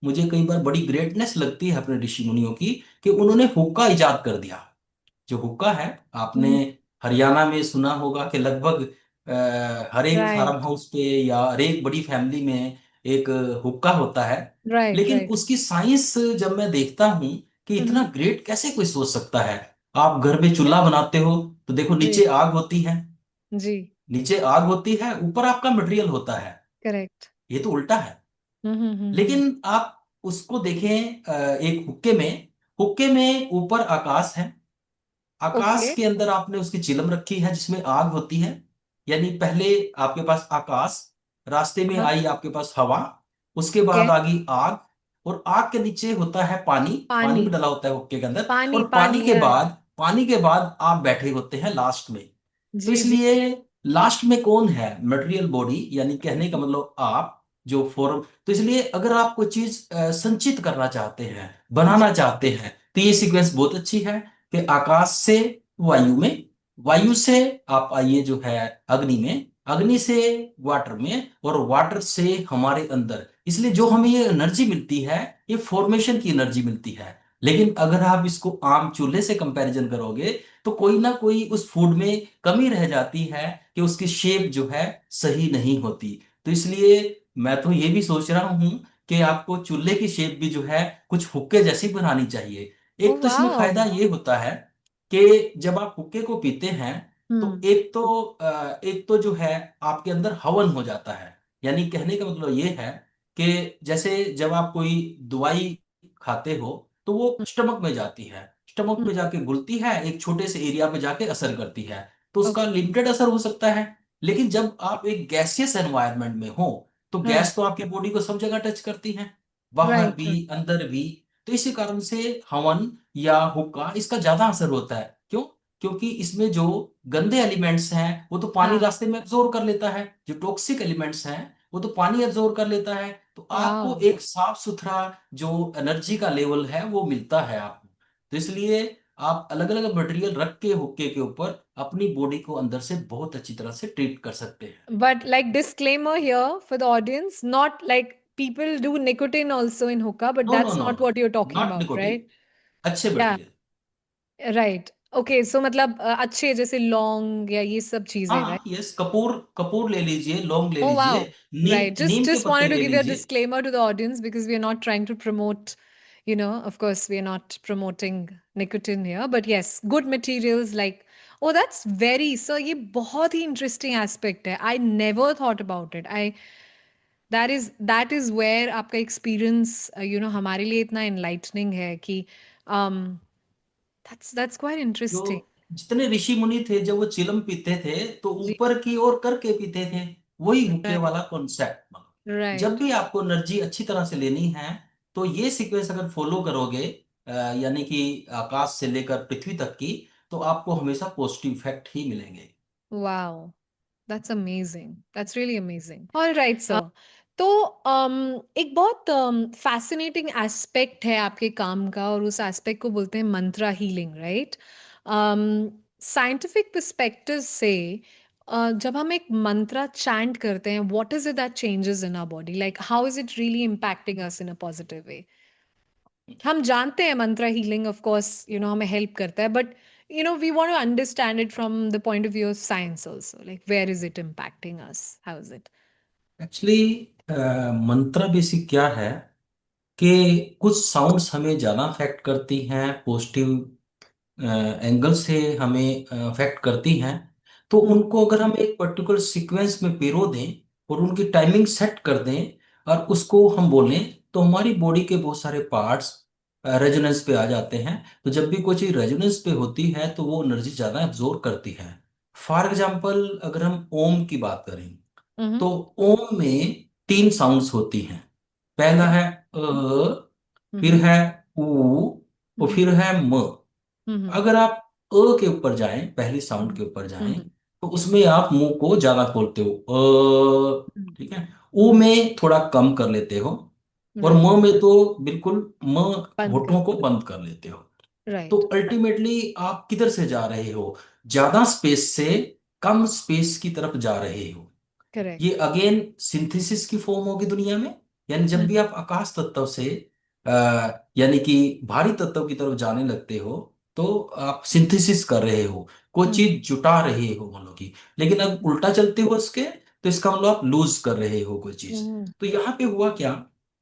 मुझे कई बार बड़ी ग्रेटनेस लगती है अपने ऋषि मुनियों की, कि उन्होंने हुक्का इजाद कर दिया। जो हुक्का है, आपने हम्म। हरियाणा में सुना होगा कि लगभग हर एक फार्म राइट। हाउस पे या हर एक बड़ी फैमिली में एक हुक्का होता है। राइट। लेकिन राइट। उसकी साइंस जब मैं देखता हूँ कि इतना हम्म। ग्रेट कैसे कोई सोच सकता है। आप घर में चूल्हा बनाते हो तो देखो जी। नीचे आग होती है, जी। नीचे आग होती है, ऊपर आपका मटेरियल होता है। करेक्ट। ये तो उल्टा है। हम्म। लेकिन आप उसको देखें, एक हुक्के में, हुक्के में ऊपर आकाश है, आकाश ओके। के अंदर आपने उसकी चिलम रखी है जिसमें आग होती है। यानी पहले आपके पास आकाश, रास्ते में हाँ। आई आपके पास हवा, उसके ओके। बाद आ गई आग, और आग के नीचे होता है पानी, पानी पानी। भी डला होता है हुक्के के अंदर, पानी और पानी है। पानी के बाद आप बैठे होते हैं लास्ट में। तो जी जी। इसलिए लास्ट में कौन है? मटेरियल बॉडी, यानी कहने का मतलब आप, जो फॉर्म। तो इसलिए अगर आप कोई चीज संचित करना चाहते हैं, जी। बनाना चाहते हैं, तो ये सीक्वेंस बहुत अच्छी है कि आकाश से वायु में, वायु से आप आइए जो है अग्नि में, अग्नि से वाटर में, और वाटर से हमारे अंदर। इसलिए जो हमें ये एनर्जी मिलती है, ये फॉर्मेशन की एनर्जी मिलती है। लेकिन अगर आप इसको आम चूल्हे से कंपैरिजन करोगे, तो कोई ना कोई उस फूड में कमी रह जाती है, कि उसकी शेप जो है सही नहीं होती। तो इसलिए मैं तो ये भी सोच रहा हूँ कि आपको चूल्हे की शेप भी जो है कुछ हुक्के जैसी बनानी चाहिए। ओ एक तो इसमें वाओ। फायदा ये होता है कि जब आप हुक्के को पीते हैं, तो हम्म। एक तो जो है आपके अंदर हवन हो जाता है। यानी कहने का मतलब ये है कि जैसे जब आप कोई दवाई खाते हो, तो वो स्टमक में जाती है, स्टमक में जाके घुलती है, एक छोटे से एरिया पे जाके असर करती है, तो उसका ओके। लिमिटेड असर हो सकता है। लेकिन जब आप एक गैसियस एनवायरनमेंट में हो, तो हाँ। गैस तो आपकी बॉडी को सब जगह टच करती है, बाहर राइट। भी अंदर भी। तो इसी कारण से हवन या हुक्का इसका ज्यादा असर होता है। क्यों? क्योंकि इसमें जो गंदे एलिमेंट्स हैं वो तो पानी हाँ। रास्ते में एब्जॉर्ब कर लेता है, जो टॉक्सिक एलिमेंट्स हैं वो तो पानी एब्जॉर्ब कर लेता है। तो आपको वाओ। एक साफ सुथरा जो एनर्जी का लेवल है वो मिलता है आपको। तो इसलिए आप अलग अलग मटेरियल रख के हुक्के के ऊपर अपनी बॉडी को अंदर से बहुत अच्छी तरह से ट्रीट कर सकते हैं। But like disclaimer here for the audience, not like people do nicotine also in hookah, but no no that's no not no, what you're talking not about, nicotine, right? अच्छे Yeah, material. right. Okay, so मतलब अच्छे जैसे लौंग या ये सब चीजें, हाँ right? यस, कपूर, कपूर ले लीजिए, लौंग ले Oh लीजिए, wow. Right. Just नीम के just पत्ते wanted to ले give you a लीजिए। disclaimer to the audience because we are not trying to promote, of course, we are not promoting nicotine here, but yes, good materials like oh that's very so ये बहुत ही interesting aspect है. I never thought about it. I that is where आपका experience हमारे लिए इतना enlightening है कि um that's quite जो interesting. जितने ऋषि मुनि थे, जब वो चिलम पीते थे तो जी. ऊपर की ओर करके पीते थे। वही हुक्के Right. वाला कॉन्सेप्ट। जब Right. भी आपको एनर्जी अच्छी तरह से लेनी है, तो ये सीक्वेंस अगर फॉलो करोगे, यानी कि आकाश से लेकर पृथ्वी तक की, तो आपको हमेशा पॉजिटिव इफेक्ट ही मिलेंगे। Wow. That's amazing. That's really amazing. All right, sir. तो एक बहुत फैसिनेटिंग एस्पेक्ट है आपके काम का और उस एस्पेक्ट को बोलते हैं mantra healing, right? Scientific perspective से जब हम एक मंत्रा चैंट करते हैं what is it that changes in our body, like how is it really impacting us in a positive way? हम जानते हैं मंत्रा हीलिंग ऑफ कोर्स हमें हेल्प करता है but we want to understand it from the point of view of science also, like where is it impacting us, how is it? Actually मंत्र basic क्या है, कि कुछ साउंड्स हमें ज़्यादा अफेक्ट करती हैं, पॉजिटिव एंगल से हमें अफेक्ट करती हैं। तो हम्म। उनको अगर हम एक पर्टिकुलर सीक्वेंस में पिरो दें और उनकी टाइमिंग सेट कर दें, और उसको हम बोलें, तो हमारी बॉडी के बहुत सारे पार्ट्स रेजोनेंस पे आ जाते हैं। तो जब भी कोई चीज़ रेजोनेंस पे होती है तो वो एनर्जी ज़्यादा एब्जॉर्ब करती है। फॉर एग्जाम्पल अगर हम ओम की बात करें, हम्म। तो ओम में तीन साउंड्स होती हैं। पहला ओके। है अ, फिर हम्म। है ऊ, और हम्म। फिर है म। हम्म। अगर आप के ऊपर जाएं, पहली साउंड हम्म। के ऊपर जाएं, हम्म। तो उसमें आप मुंह को ज्यादा खोलते हो, हम्म। ठीक है। ऊ में थोड़ा कम कर लेते हो, और राइट। म में तो बिल्कुल म बंद कर होठों को दो। बंद कर लेते हो। तो राइट। अल्टीमेटली आप किधर से जा रहे हो? ज्यादा स्पेस से कम स्पेस की तरफ जा रहे हो। ये करेक्ट। अगेन सिंथेसिस की फॉर्म होगी दुनिया में। यानी जब भी आप आकाश तत्व से यानी कि भारी तत्व की तरफ जाने लगते हो, तो आप सिंथेसिस कर रहे हो, कोई चीज जुटा रहे हो मतलब कि। लेकिन अब उल्टा चलते हो इसके, तो इसका मतलब आप लूज कर रहे हो कोई चीज। तो यहाँ पे हुआ क्या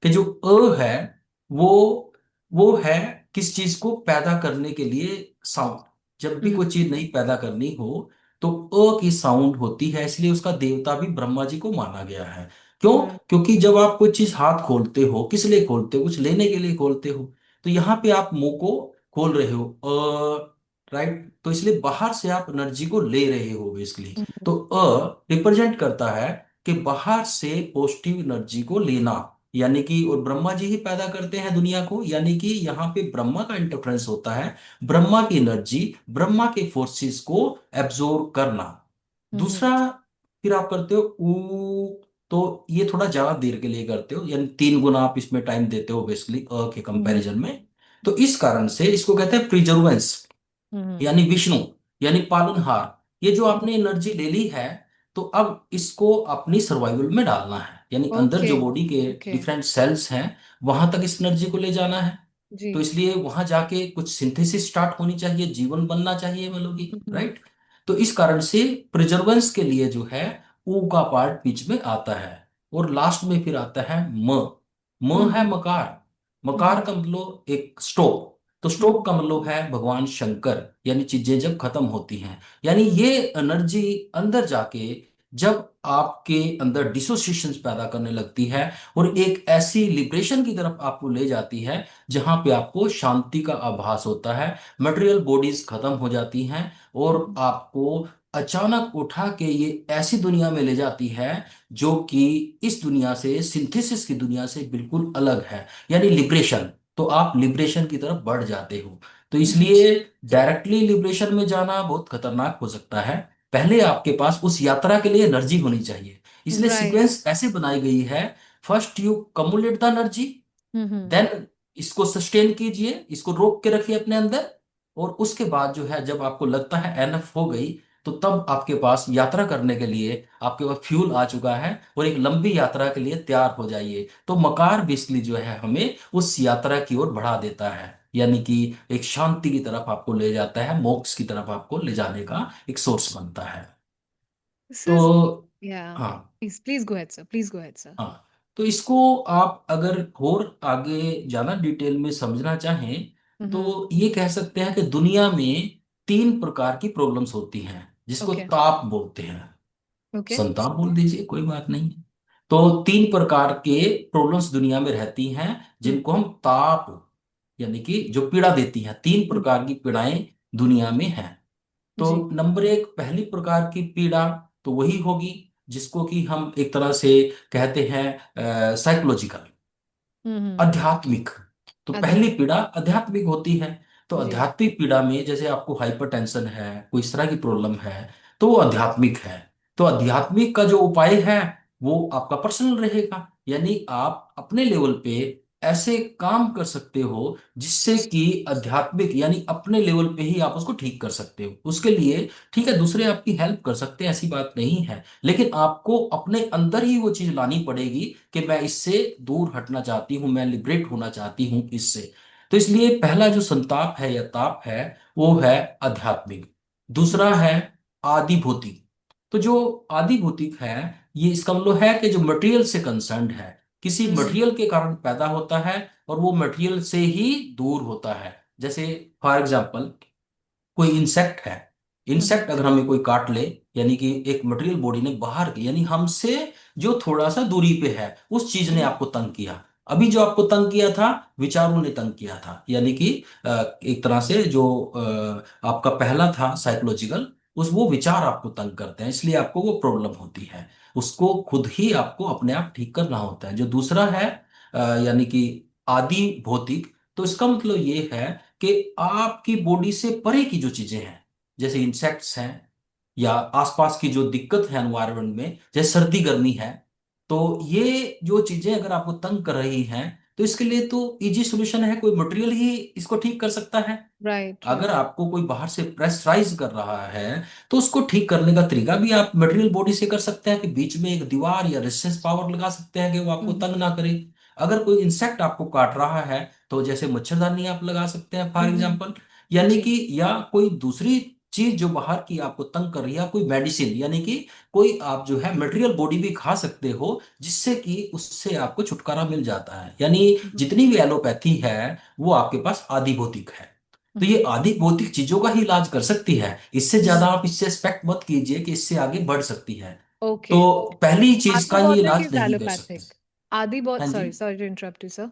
कि जो है वो वो है किस चीज को पैदा करने के लिए साउंड। जब भी कोई चीज नहीं पैदा करनी हो तो की साउंड होती है, इसलिए उसका देवता भी ब्रह्मा जी को माना गया है। क्यों? राइट। क्योंकि जब आप कोई चीज हाथ खोलते हो, किस लिए खोलते हो? कुछ लेने के लिए खोलते हो। तो यहाँ पे आप मुंह को खोल रहे हो, राइट, तो इसलिए बाहर से आप एनर्जी को ले रहे हो बेसिकली। तो रिप्रेजेंट करता है कि बाहर से पॉजिटिव एनर्जी को लेना। यानी कि और ब्रह्मा जी ही पैदा करते हैं दुनिया को, यानी कि यहाँ पे ब्रह्मा का इंटरफेरेंस होता है। ब्रह्मा की एनर्जी, ब्रह्मा के फोर्सेस को एब्जॉर्ब करना। दूसरा, फिर आप करते हो ऊ। तो ये थोड़ा ज्यादा देर के लिए करते हो, यानी 3 गुना आप इसमें टाइम देते हो बेसिकली के कंपैरिजन में। तो इस कारण से इसको कहते हैं प्रिजर्वेंस, यानी विष्णु, यानी पालनहार। ये जो आपने एनर्जी ले ली है, तो अब इसको अपनी सर्वाइवल में डालना है, यानी अंदर ओके। जो बॉडी के ओके। डिफरेंट सेल्स हैं, वहां तक इस एनर्जी को ले जाना है। जी। तो इसलिए वहां जाके कुछ सिंथेसिस स्टार्ट होनी चाहिए, जीवन बनना चाहिए मतलब कि, राइट। तो इस कारण से प्रिजर्वेंस के लिए जो है ऊ का पार्ट बीच में आता है। और लास्ट में फिर आता है म। म है मकार। मकार का मतलब एक स्टॉप। तो स्टॉप का मतलब है भगवान शंकर, यानी चीजें जब खत्म होती हैं। यानी ये एनर्जी अंदर जाके जब आपके अंदर डिसोसिएशन पैदा करने लगती है, और एक ऐसी लिबरेशन की तरफ आपको ले जाती है जहां पे आपको शांति का आभास होता है, मटेरियल बॉडीज खत्म हो जाती हैं, और आपको अचानक उठा के ये ऐसी दुनिया में ले जाती है जो कि इस दुनिया से, सिंथेसिस की दुनिया से बिल्कुल अलग है, यानी लिबरेशन। तो आप लिबरेशन की तरफ बढ़ जाते हो। तो इसलिए डायरेक्टली लिबरेशन में जाना बहुत खतरनाक हो सकता है। पहले आपके पास उस यात्रा के लिए एनर्जी होनी चाहिए। इसलिए राइट। सीक्वेंस ऐसे बनाई गई है। First you cumulate the energy, then इसको सस्टेन कीजिए, इसको रोक के रखिए अपने अंदर। और उसके बाद जो है, जब आपको लगता है एनफ हो गई, तो तब आपके पास यात्रा करने के लिए आपके पास फ्यूल आ चुका है, और एक लंबी यात्रा के लिए तैयार हो जाइए। तो मकार बेसिकली जो है हमें उस यात्रा की ओर बढ़ा देता है, यानी कि एक शांति की तरफ आपको ले जाता है, मोक्ष की तरफ आपको ले जाने का एक सोर्स बनता है। This is, तो yeah. हाँ, Please go ahead, sir. Please go ahead, sir. हाँ, तो इसको आप अगर और आगे ज्यादा डिटेल में समझना चाहें, तो ये कह सकते हैं कि दुनिया में 3 प्रकार की प्रॉब्लम्स होती हैं, जिसको Okay. ताप बोलते हैं। Okay. संताप बोल दीजिए, कोई बात नहीं। तो 3 प्रकार के प्रॉब्लम्स दुनिया में रहती हैं, जिनको हम ताप, यानी कि जो पीड़ा देती हैं, 3 प्रकार की पीड़ाएं दुनिया में हैं। तो जी। नंबर 1, पहली प्रकार की पीड़ा तो वही होगी जिसको कि हम एक तरह से कहते हैं साइकोलॉजिकल, आध्यात्मिक। तो पहली आध्यात्म। पीड़ा आध्यात्मिक होती है। तो जी। आध्यात्मिक पीड़ा में जैसे आपको हाइपरटेंशन है, कोई इस तरह की प्रॉब्लम है, तो वो आध्यात्मिक है। तो आध्यात्मिक का जो उपाय है वो आपका पर्सनल रहेगा, यानी आप अपने लेवल पे ऐसे काम कर सकते हो जिससे कि आध्यात्मिक, यानी अपने लेवल पे ही आप उसको ठीक कर सकते हो। उसके लिए ठीक है, दूसरे आपकी हेल्प कर सकते हैं, ऐसी बात नहीं है, लेकिन आपको अपने अंदर ही वो चीज लानी पड़ेगी कि मैं इससे दूर हटना चाहती हूँ, मैं लिबरेट होना चाहती हूँ इससे। तो इसलिए पहला जो संताप है या ताप है, वो है आध्यात्मिक। दूसरा है आदि भौतिक। तो जो आदि भौतिक है, ये इसका मतलब है कि जो मटेरियल से कंसर्न्ड है, किसी मटेरियल के कारण पैदा होता है, और वो मटेरियल से ही दूर होता है। जैसे फॉर एग्जाम्पल, कोई इंसेक्ट है। इंसेक्ट अगर हमें कोई काट ले, यानी कि एक मटेरियल बॉडी ने बाहर की, यानी हमसे जो थोड़ा सा दूरी पे है, उस चीज ने आपको तंग किया। अभी जो आपको तंग किया था, विचारों ने तंग किया था, यानी कि एक तरह से जो आपका पहला था साइकोलॉजिकल, उस वो विचार आपको तंग करते हैं, इसलिए आपको वो प्रॉब्लम होती है। उसको खुद ही आपको अपने आप ठीक करना होता है। जो दूसरा है यानी कि आदि भौतिक, तो इसका मतलब ये है कि आपकी बॉडी से परे की जो चीजें हैं, जैसे इंसेक्ट्स हैं, या आसपास की जो दिक्कत है एनवायरनमेंट में, जैसे सर्दी गर्मी है, तो ये जो चीजें अगर आपको तंग कर रही हैं, तो इसके लिए तो इजी सोल्यूशन है, कोई मटेरियल ही इसको ठीक कर सकता है। राइट, अगर राइट। आपको कोई बाहर से प्रेशराइज कर रहा है तो उसको ठीक करने का तरीका भी आप मटेरियल बॉडी से कर सकते हैं, कि बीच में एक दीवार या रेजिस्टेंस पावर लगा सकते हैं कि वो आपको हम्म, तंग ना करे। अगर कोई इंसेक्ट आपको काट रहा है तो जैसे मच्छरदानी आप लगा सकते हैं फॉर एग्जाम्पल। यानी जी। कि या कोई दूसरी चीज जो बाहर की आपको तंग कर रही है, कोई मेडिसिन, यानी कि कोई आप जो है मटेरियल बॉडी भी खा सकते हो, जिससे कि उससे आपको छुटकारा मिल जाता है। यानी जितनी भी एलोपैथी है वो आपके पास आदि भौतिक है। तो ये आदि भौतिक चीजों का ही इलाज कर सकती है, इससे ज्यादा आप इससे एक्सपेक्ट मत कीजिए कि इससे आगे बढ़ सकती है। ओके। तो पहली चीज आदि का ये भौतिक इलाज इज नहीं कर सकते। एलोपैथिक? आदि बहुत, हाँ जी। Sorry sorry to interrupt you sir.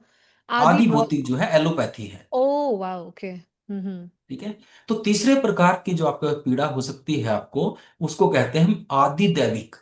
आदि आदि बहुत। भौतिक जो है एलोपैथी है। ओ वाह, ओके। हम्म। ठीक है। तो तीसरे प्रकार की जो आपको पीड़ा हो सकती है आपको, उसको कहते हैं हम आदि दैविक।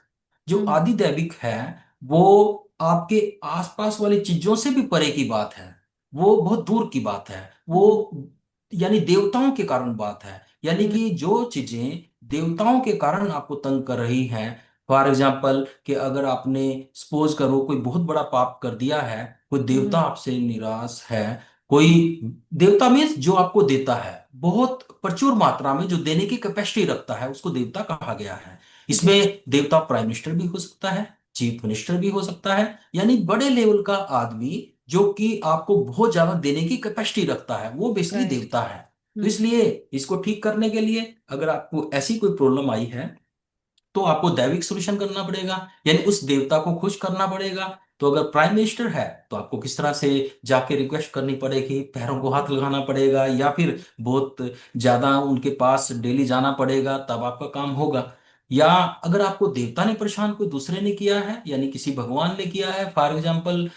जो हम्म। आदि दैविक है वो आपके आसपास वाली चीजों से भी परे की बात है, वो बहुत दूर की बात है वो, हम्म। यानी देवताओं के कारण बात है। यानी हम्म। कि जो चीजें देवताओं के कारण आपको तंग कर रही हैं, फॉर एग्जाम्पल कि अगर आपने सपोज करो कोई बहुत बड़ा पाप कर दिया है, कोई देवता हम्म। आपसे निराश है, कोई देवता मीन्स जो आपको देता है बहुत प्रचुर मात्रा में, जो देने की कैपेसिटी रखता है, उसको देवता कहा गया है। जी। इसमें देवता प्राइम मिनिस्टर भी हो सकता है, चीफ मिनिस्टर भी हो सकता है, यानी बड़े लेवल का आदमी जो कि आपको बहुत ज्यादा देने की कैपेसिटी रखता है, वो बेसिकली राइट। देवता है। तो हम्म। इसलिए इसको ठीक करने के लिए अगर आपको ऐसी कोई प्रॉब्लम आई है तो आपको दैविक सोल्यूशन करना पड़ेगा, यानी उस देवता को खुश करना पड़ेगा। तो अगर प्राइम मिनिस्टर है तो आपको किस तरह से जाके रिक्वेस्ट करनी पड़ेगी, पैरों को हाथ लगाना पड़ेगा, या फिर बहुत ज्यादा उनके पास डेली जाना पड़ेगा, तब आपका काम होगा। या अगर आपको देवता ने परेशान कोई दूसरे ने किया है, यानी किसी भगवान ने किया है, फॉर एग्जाम्पल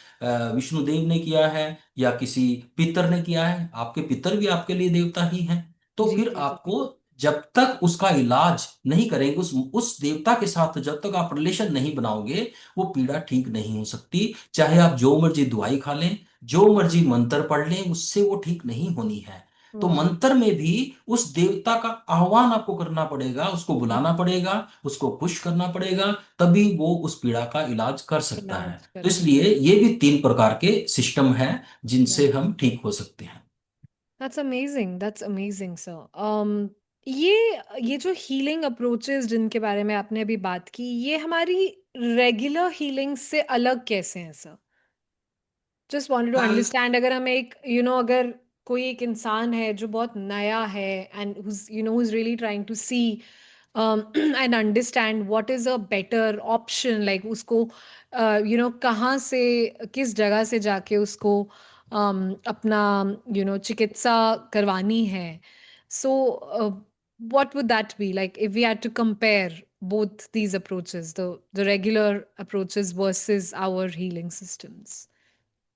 विष्णुदेव ने किया है, या किसी पितर ने किया है, आपके पितर भी आपके लिए देवता ही हैं। तो जी, फिर जी, जी। आपको जब तक उसका इलाज नहीं करेंगे, उस देवता के साथ जब तक आप रिलेशन नहीं बनाओगे, वो पीड़ा ठीक नहीं हो सकती। चाहे आप जो मर्जी दवाई खा लें, जो मर्जी मंत्र पढ़ लें, उससे वो ठीक नहीं होनी है। तो वाह। मंत्र में भी उस देवता का आह्वान आपको करना पड़ेगा, उसको बुलाना पड़ेगा, उसको खुश करना पड़ेगा, तभी वो उस पीड़ा का इलाज कर सकता है। इलाज तो करेगा। इसलिए ये भी तीन प्रकार के सिस्टम हैं जिनसे राइट। हम ठीक हो सकते हैं। That's amazing, that's amazing sir. ये ये जो हीलिंग अप्रोचेस जिनके बारे में आपने अभी बात की, ये हमारी रेगुलर हीलिंग से अलग कैसे हैं sir? Just wanted to uh, understand. अगर हम एक अगर कोई एक इंसान है जो बहुत नया है, and who's really trying to see and understand what is a better option, like उसको कहाँ से, किस जगह से जाके उसको अपना चिकित्सा करवानी है। सो what would that be like if we had to compare both these approaches, the regular approaches versus our healing systems?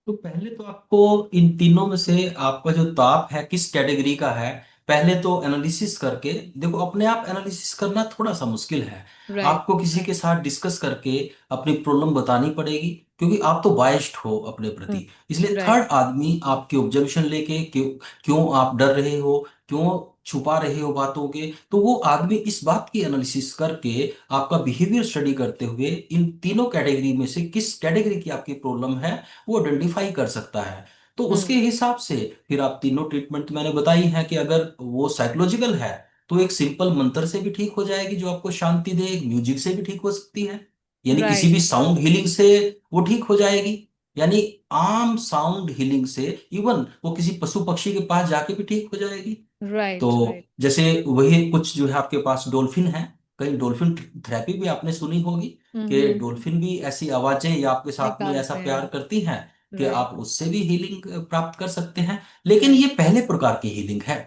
तो पहले तो आपको इन तीनों में से आपका जो ताप है किस कैटेगरी का है, पहले तो एनालिसिस करके देखो। अपने आप एनालिसिस करना थोड़ा सा मुश्किल है, राइट, आपको किसी के साथ डिस्कस करके अपनी प्रॉब्लम बतानी पड़ेगी, क्योंकि आप तो बायस्ड हो अपने प्रति। इसलिए राइट। थर्ड आदमी आपकी ऑब्जर्वेशन लेके, क्यों क्यों आप डर रहे हो, क्यों छुपा रहे हो बातों के, तो वो आदमी इस बात की एनालिसिस करके आपका बिहेवियर स्टडी करते हुए इन तीनों कैटेगरी में से किस कैटेगरी की आपकी प्रॉब्लम है वो आइडेंटिफाई कर सकता है। तो उसके हुँ, हिसाब से फिर आप तीनों ट्रीटमेंट मैंने बताई हैं, कि अगर वो साइकोलॉजिकल है तो एक सिंपल मंत्र से भी ठीक हो जाएगी जो आपको शांति दे, एक म्यूजिक से भी ठीक हो सकती है, यानी किसी राइट, भी साउंड हीलिंग से वो ठीक हो जाएगी। यानी आम साउंड हीलिंग से, इवन वो किसी पशु पक्षी के पास जाके भी ठीक हो जाएगी। तो राइट, राइट। जैसे वही कुछ जो है आपके पास डॉल्फिन है, कहीं डॉल्फिन थेरेपी भी आपने सुनी होगी, हुँ, कि हुँ, डॉल्फिन भी ऐसी आवाजें या आपके साथ में ऐसा निकालते प्यार हैं। करती हैं कि राइट, आप उससे भी हीलिंग प्राप्त कर सकते हैं। लेकिन राइट। ये पहले प्रकार की हीलिंग है।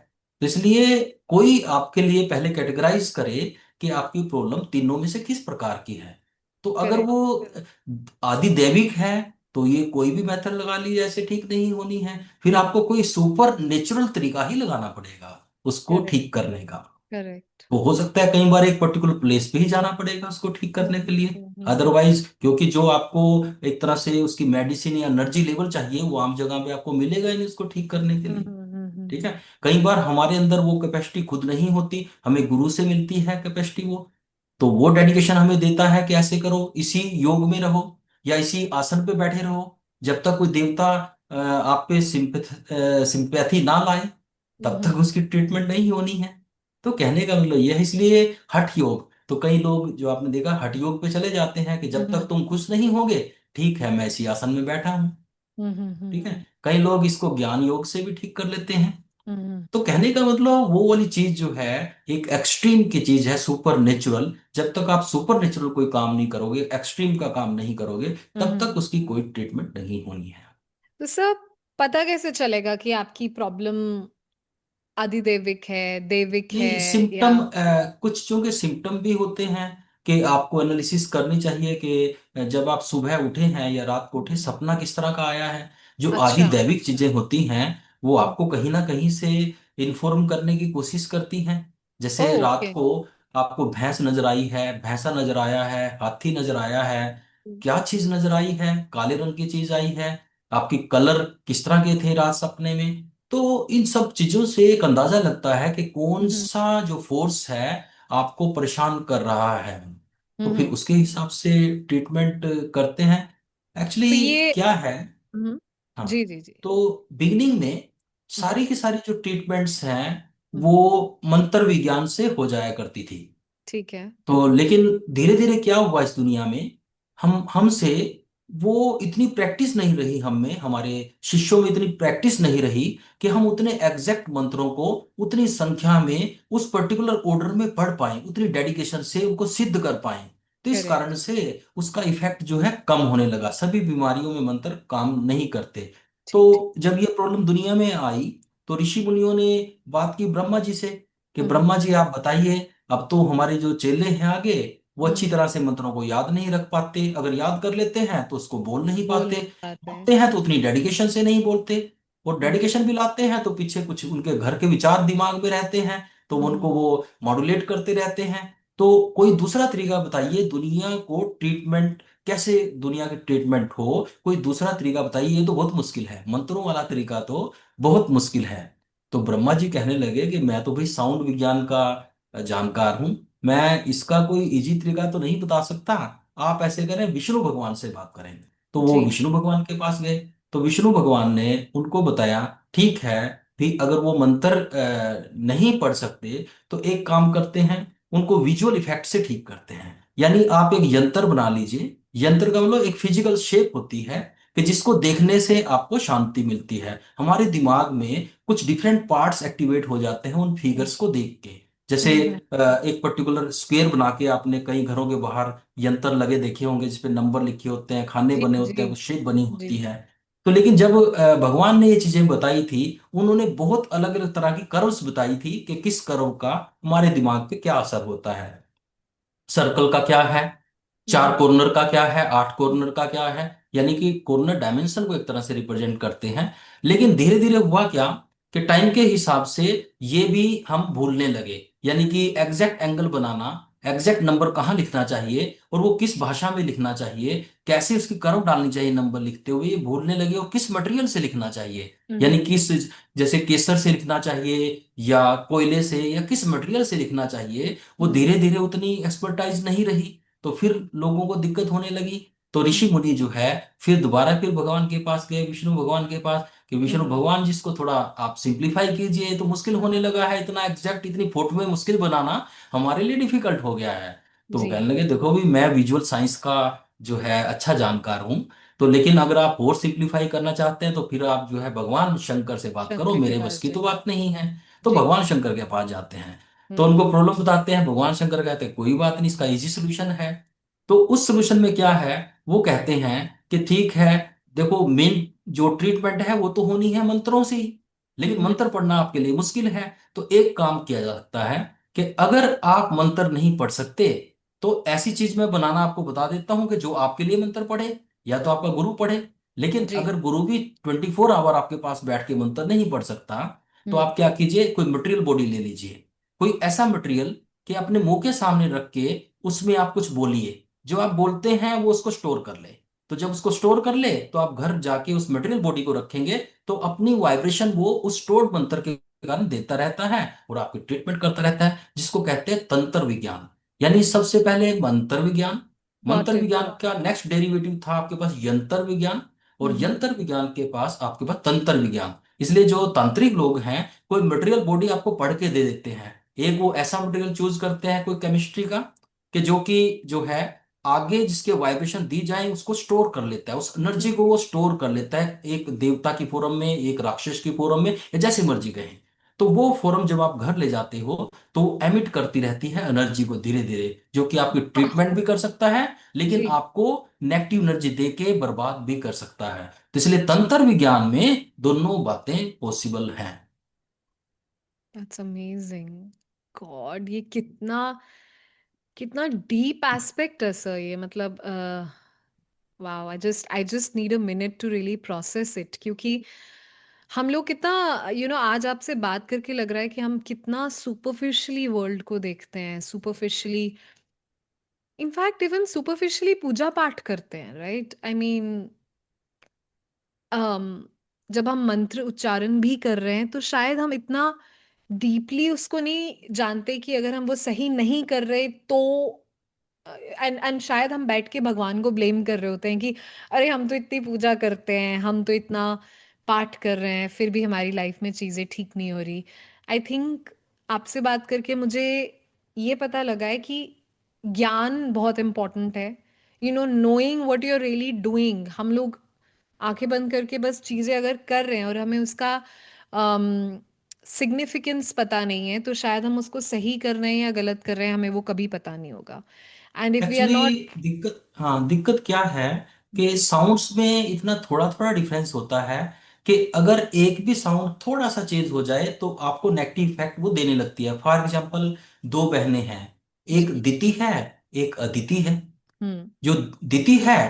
तो इसलिए कोई आपके लिए पहले कैटेगराइज करे कि आपकी प्रॉब्लम तीनों में से किस प्रकार की है। तो अगर करेक्ट। वो आदि दैविक है तो ये कोई भी मेथड लगा ली ऐसे ठीक नहीं होनी है, फिर हुँ, आपको कोई सुपर नेचुरल तरीका ही लगाना पड़ेगा उसको करेक्ट, ठीक करने का। करेक्ट। तो हो सकता है कई बार एक पर्टिकुलर प्लेस पे ही जाना पड़ेगा उसको ठीक हुँ, करने के लिए। हुँ, हुँ, हुँ, अदरवाइज, क्योंकि जो आपको एक तरह से उसकी मेडिसिन या एनर्जी लेवल चाहिए वो आम जगह पे आपको मिलेगा ही नहीं उसको ठीक करने के हुँ, लिए। हुँ, हुँ, हुँ, ठीक है। कई बार हमारे अंदर वो कैपेसिटी खुद नहीं होती, हमें गुरु से मिलती है कैपेसिटी वो, तो वो डेडिकेशन हमें देता है कि ऐसे करो, इसी योग में रहो, या इसी आसन पे बैठे रहो, जब तक कोई देवता आप पे सिंपैथी ना लाए, तब तक हम्म उसकी ट्रीटमेंट नहीं होनी है। तो कहने का मतलब ये है, इसलिए हठ योग, तो कई लोग जो आपने देखा हठ योग पे चले जाते हैं कि जब तक हम्म तुम खुश नहीं होगे, ठीक है मैं इसी आसन में बैठा हूँ। ठीक है, हम्म कई लोग इसको ज्ञान योग से भी ठीक कर लेते हैं। हम्म तो कहने का मतलब वो वाली चीज जो है, एक एक्सट्रीम की चीज है, सुपर नेचुरल। जब तक आप सुपर नेचुरल कोई काम नहीं करोगे, एक्सट्रीम का काम नहीं करोगे, तब हम्म। तक उसकी कोई ट्रीटमेंट नहीं होनी है। तो सर, पता कैसे चलेगा कि आपकी प्रॉब्लम अधिदैविक है, दैविक है? ये या सिम्टम, कुछ चूंकि सिम्टम भी होते हैं कि आपको एनालिसिस करनी चाहिए कि जब आप सुबह उठे हैं या रात को उठे, हम्म, सपना किस तरह का आया है। जो आदि अच्छा। दैविक चीजें होती हैं, वो हम्म, आपको कहीं ना कहीं से इन्फॉर्म करने की कोशिश करती हैं। जैसे रात ओके। को आपको भैंस नजर आई है, भैंसा नजर आया है, हाथी नजर आया है, क्या चीज नजर आई है, काले रंग की चीज आई है, आपकी कलर किस तरह के थे रात सपने में। तो इन सब चीजों से एक अंदाजा लगता है कि कौन हम्म सा जो फोर्स है आपको परेशान कर रहा है। तो फिर हम्म। उसके हिसाब से ट्रीटमेंट करते हैं। तो एक्चुअली ये क्या है, हम्म, हाँ, जी जी जी। तो बिगिनिंग में हम्म सारी की सारी जो ट्रीटमेंट्स हैं वो हम्म, मंत्र विज्ञान से हो जाया करती थी। ठीक है। तो लेकिन धीरे धीरे क्या हुआ इस दुनिया में, हम हमसे वो इतनी प्रैक्टिस नहीं रही, हम में, हमारे शिष्यों में इतनी प्रैक्टिस नहीं रही कि हम उतने एग्जैक्ट मंत्रों को उतनी संख्या में उस पर्टिकुलर ऑर्डर में पढ़ पाए, उतनी डेडिकेशन से उनको सिद्ध कर पाए। तो इस कारण करेक्ट। से उसका इफेक्ट जो है कम होने लगा, सभी बीमारियों में मंत्र काम नहीं करते। ठीक ठीक। तो जब ये प्रॉब्लम दुनिया में आई, तो ऋषि मुनियों ने बात की ब्रह्मा जी से कि हम्म ब्रह्मा जी आप बताइए, अब तो हमारे जो चेले हैं आगे, वो अच्छी हम्म, तरह से मंत्रों को याद नहीं रख पाते, अगर याद कर लेते हैं तो उसको बोल नहीं बोल पाते, नहीं पाते। बोलते हैं तो उतनी डेडिकेशन से नहीं बोलते, और हम्म डेडिकेशन भी लाते हैं तो पीछे कुछ उनके घर के विचार दिमाग में रहते हैं, तो उनको हम्म वो मॉड्यूलेट करते रहते हैं। तो कोई दूसरा तरीका बताइए दुनिया को ट्रीटमेंट, कैसे दुनिया की ट्रीटमेंट हो, कोई दूसरा तरीका बताइए, ये तो बहुत मुश्किल है, मंत्रों वाला तरीका तो बहुत मुश्किल है। तो ब्रह्मा जी कहने लगे कि मैं तो भाई साउंड विज्ञान का जानकार हूं, मैं इसका कोई इजी तरीका तो नहीं बता सकता, आप ऐसे करें विष्णु भगवान से बात करें। तो वो जी। विष्णु भगवान के पास गए, तो विष्णु भगवान ने उनको बताया, ठीक है, भी अगर वो मंत्र नहीं पढ़ सकते, तो एक काम करते हैं, उनको विजुअल इफेक्ट से ठीक करते हैं। यानी आप एक यंत्र बना लीजिए, यंत्र का मतलब एक फिजिकल शेप होती है कि जिसको देखने से आपको शांति मिलती है, हमारे दिमाग में कुछ डिफरेंट पार्ट्स एक्टिवेट हो जाते हैं उन फिगर्स को देख के। जैसे हम्म एक पर्टिकुलर स्क्वायर बना के आपने कई घरों के बाहर यंत्र लगे देखे होंगे, जिसपे नंबर लिखे होते हैं, खाने जी बने होते जी हैं, कुछ शेप बनी जी। होती है। तो लेकिन जब भगवान ने ये चीजें बताई थी, उन्होंने बहुत अलग अलग तरह की कर्व्स बताई थी कि किस कर्व का हमारे दिमाग पे क्या असर होता है। सर्कल का क्या है, चार हम्म कॉर्नर का क्या है, आठ कॉर्नर का क्या है, यानी कि कॉर्नर डायमेंशन को एक तरह से रिप्रेजेंट करते हैं। लेकिन धीरे धीरे हुआ क्या कि टाइम के हिसाब से ये भी हम भूलने लगे, यानी कि एग्जैक्ट एंगल बनाना, एग्जैक्ट नंबर कहाँ लिखना चाहिए और वो किस भाषा में लिखना चाहिए, कैसे उसकी कर्व डालनी चाहिए नंबर लिखते हुए, ये भूलने लगे, और किस मटेरियल से लिखना चाहिए, यानी हम्म किस, जैसे केसर से लिखना चाहिए या कोयले से, या किस मटेरियल से लिखना चाहिए, वो हम्म धीरे धीरे उतनी एक्सपर्टाइज नहीं रही। तो फिर लोगों को दिक्कत होने लगी। तो ऋषि हम्म मुनि जो है फिर दोबारा फिर भगवान के पास गए, विष्णु भगवान के पास, कि विष्णु हम्म, भगवान जिसको थोड़ा आप सिंप्लीफाई कीजिए, ये तो मुश्किल होने लगा है, इतना एग्जैक्ट इतनी फोटो में मुश्किल बनाना हमारे लिए डिफिकल्ट हो गया है। तो वो जी। कहने लगे देखो भी मैं विजुअल साइंस का जो है अच्छा जानकार हूँ, तो लेकिन अगर आप और सिंप्लीफाई करना चाहते हैं तो फिर आप जो है भगवान शंकर से बात करो, शंकर के मेरे बस पास की तो जाए। बात नहीं है। तो जी। भगवान शंकर के पास जाते हैं, तो हम्म उनको प्रॉब्लम बताते हैं, भगवान शंकर कहते हैं कोई बात नहीं, इसका इजी सोल्यूशन है। तो उस सोल्यूशन में क्या है, वो कहते हैं कि ठीक है, देखो मेन जो ट्रीटमेंट है वो तो होनी है मंत्रों से ही, लेकिन हम्म मंत्र पढ़ना आपके लिए मुश्किल है। तो एक काम किया जा सकता है कि अगर आप मंत्र नहीं पढ़ सकते, तो ऐसी चीज मैं बनाना आपको बता देता हूं कि जो आपके लिए मंत्र पढ़े, या तो आपका गुरु पढ़े। लेकिन जी। अगर गुरु भी 24 आवर आपके पास बैठ के मंत्र नहीं पढ़ सकता, तो हम्म आप क्या कीजिए, कोई मटेरियल बॉडी ले लीजिए, कोई ऐसा मटेरियल कि अपने मुंह के सामने रख के उसमें आप कुछ बोलिए, जो आप बोलते हैं वो उसको स्टोर कर ले। तो जब उसको स्टोर कर ले, तो आप घर जाके उस मटेरियल बॉडी को रखेंगे, तो अपनी वाइब्रेशन वो उस स्टोर्ड मंत्र के कारण देता रहता है और आपकी ट्रीटमेंट करता रहता है, जिसको कहते हैं तंत्र विज्ञान। यानी सबसे पहले मंत्र विज्ञान, गॉट मंत्र इट। विज्ञान का नेक्स्ट डेरिवेटिव था आपके पास यंत्र विज्ञान, और हम्म। यंत्र विज्ञान के पास आपके पास तंत्र विज्ञान। इसलिए जो तांत्रिक लोग हैं, कोई मटेरियल बॉडी आपको पढ़ के दे देते हैं। एक वो ऐसा मटेरियल चूज करते हैं कोई केमिस्ट्री का, कि जो कि जो है आगे जिसके वाइब्रेशन दी जाए उसको स्टोर कर लेता है, उस एनर्जी को वो स्टोर कर लेता है, एक देवता की फॉर्म में, एक राक्षस की फॉर्म में, या जैसे मर्जी कहें। तो वो फॉर्म जब आप घर ले जाते हो तो एमिट करती रहती है एनर्जी को धीरे धीरे, जो कि आपकी ट्रीटमेंट भी कर सकता है, लेकिन जी। आपको नेगेटिव एनर्जी दे के बर्बाद भी कर सकता है। तो इसलिए तंत्र विज्ञान में दोनों बातें पॉसिबल हैं। That's amazing. गॉड, ये कितना कितना डीप एस्पेक्ट है सर ये, मतलब wow, I just need a minute to really process it, क्योंकि हम लोग कितना, आज आपसे बात करके लग रहा है कि हम कितना सुपरफिशियली वर्ल्ड को देखते हैं, सुपरफिशियली, इनफैक्ट इवन सुपरफिशियली पूजा पाठ करते हैं, राइट? आई मीन, जब हम मंत्र उच्चारण भी कर रहे हैं तो शायद हम इतना डीपली उसको नहीं जानते कि अगर हम वो सही नहीं कर रहे तो, एंड शायद हम बैठ के भगवान को ब्लेम कर रहे होते हैं कि अरे हम तो इतनी पूजा करते हैं, हम तो इतना पाठ कर रहे हैं, फिर भी हमारी लाइफ में चीज़ें ठीक नहीं हो रही। आई थिंक आपसे बात करके मुझे ये पता लगा है कि ज्ञान बहुत इम्पोर्टेंट है। Knowing what you are really doing. हम लोग आंखें बंद करके बस चीज़ें अगर कर रहे हैं और हमें उसका सिग्निफिकेंस पता नहीं है, तो शायद हम उसको सही कर रहे हैं या गलत कर रहे हैं, हमें वो कभी पता नहीं होगा। And if we are actually not. दिक्कत, हाँ, दिक्कत क्या है कि साउंड्स में इतना थोड़ा थोड़ा डिफरेंस होता है कि अगर एक भी साउंड थोड़ा सा चेंज हो जाए तो आपको नेगेटिव इफेक्ट वो देने लगती है। फॉर एग्जांपल, दो बहनें हैं, एक जी। दिति है, एक अदिति है। हम्म। जो दिति है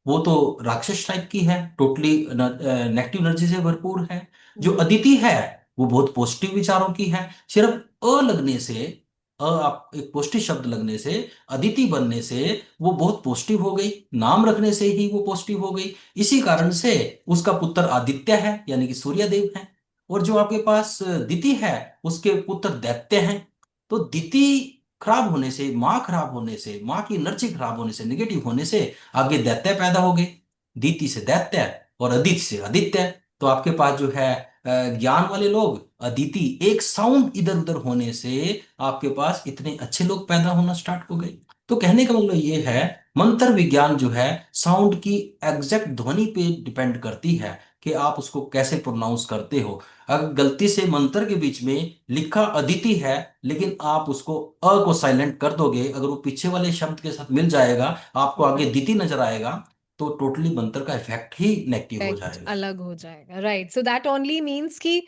वो तो राक्षस टाइप की है, टोटली नेगेटिव एनर्जी से भरपूर है। जो जी। अदिति है वो बहुत पॉजिटिव विचारों की है। सिर्फ अ लगने से, आप एक पॉजिटिव शब्द लगने से, अदिति बनने से वो बहुत पॉजिटिव हो गई, नाम रखने से ही वो पॉजिटिव हो गई। इसी कारण से उसका पुत्र आदित्य है, यानी कि सूर्य देव है। और जो आपके पास दिति है, उसके पुत्र दैत्य हैं। तो दिति खराब होने से, माँ खराब होने से, माँ की एनर्जी खराब होने से, नेगेटिव होने से आगे दैत्य पैदा हो गए। दीति से दैत्य और अदिति से आदित्य। तो आपके पास जो है ज्ञान वाले लोग, अदिति, एक साउंड इधर उधर होने से आपके पास इतने अच्छे लोग पैदा होना स्टार्ट हो गए। तो कहने का मतलब ये है, मंत्र विज्ञान जो है साउंड की एग्जैक्ट ध्वनि पे डिपेंड करती है कि आप उसको कैसे प्रोनाउंस करते हो। अगर गलती से मंत्र के बीच में लिखा अदिति है, लेकिन आप उसको अ को साइलेंट कर दोगे, अगर वो पीछे वाले शब्द के साथ मिल जाएगा, आपको आगे राइट। दिति नजर आएगा, तो टोटली मंत्र का इफेक्ट ही नेगेटिव हो इफेक्ट जाएगा। अलग हो जाएगा, right? So that only means कि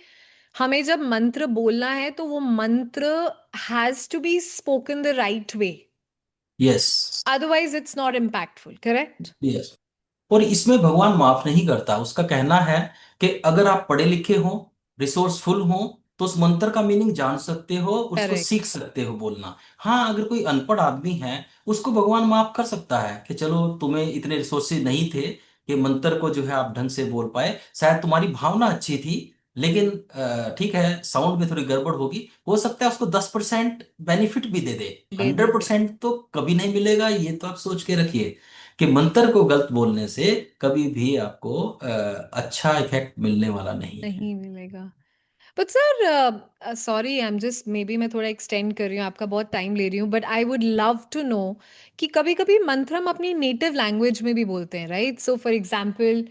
हमें जब मंत्र बोलना है तो वो मंत्र has to be spoken the right way, yes. Otherwise it's not impactful, correct? Yes. और इसमें भगवान माफ नहीं करता। उसका कहना है कि अगर आप पढ़े लिखे हो, रिसोर्सफुल हो, तो उस मंत्र का मीनिंग जान सकते हो, उसको करेक्ट। सीख सकते हो बोलना। हाँ, अगर कोई अनपढ़ आदमी है, उसको भगवान माफ कर सकता है कि चलो तुम्हें इतने रिसोर्सेज नहीं थे कि मंत्र को जो है आप ढंग से बोल पाए, शायद तुम्हारी भावना अच्छी थी, लेकिन ठीक है, साउंड में थोड़ी गड़बड़ होगी, हो सकता है उसको 10% बेनिफिट भी दे दे। दे हंड्रेड देंगे। परसेंट तो कभी नहीं मिलेगा, ये तो आप सोच के रखिए कि मंत्र को गलत बोलने से कभी भी आपको अच्छा इफेक्ट मिलने वाला नहीं है। नहीं मिलेगा। But sir, sorry, I am just, may be मैं थोड़ा एक्सटेंड कर रही हूँ, आपका बहुत टाइम ले रही हूँ, but I would love to know कि कभी कभी मंत्र हम अपनी नेटिव लैंग्वेज में भी बोलते हैं, right? So for example,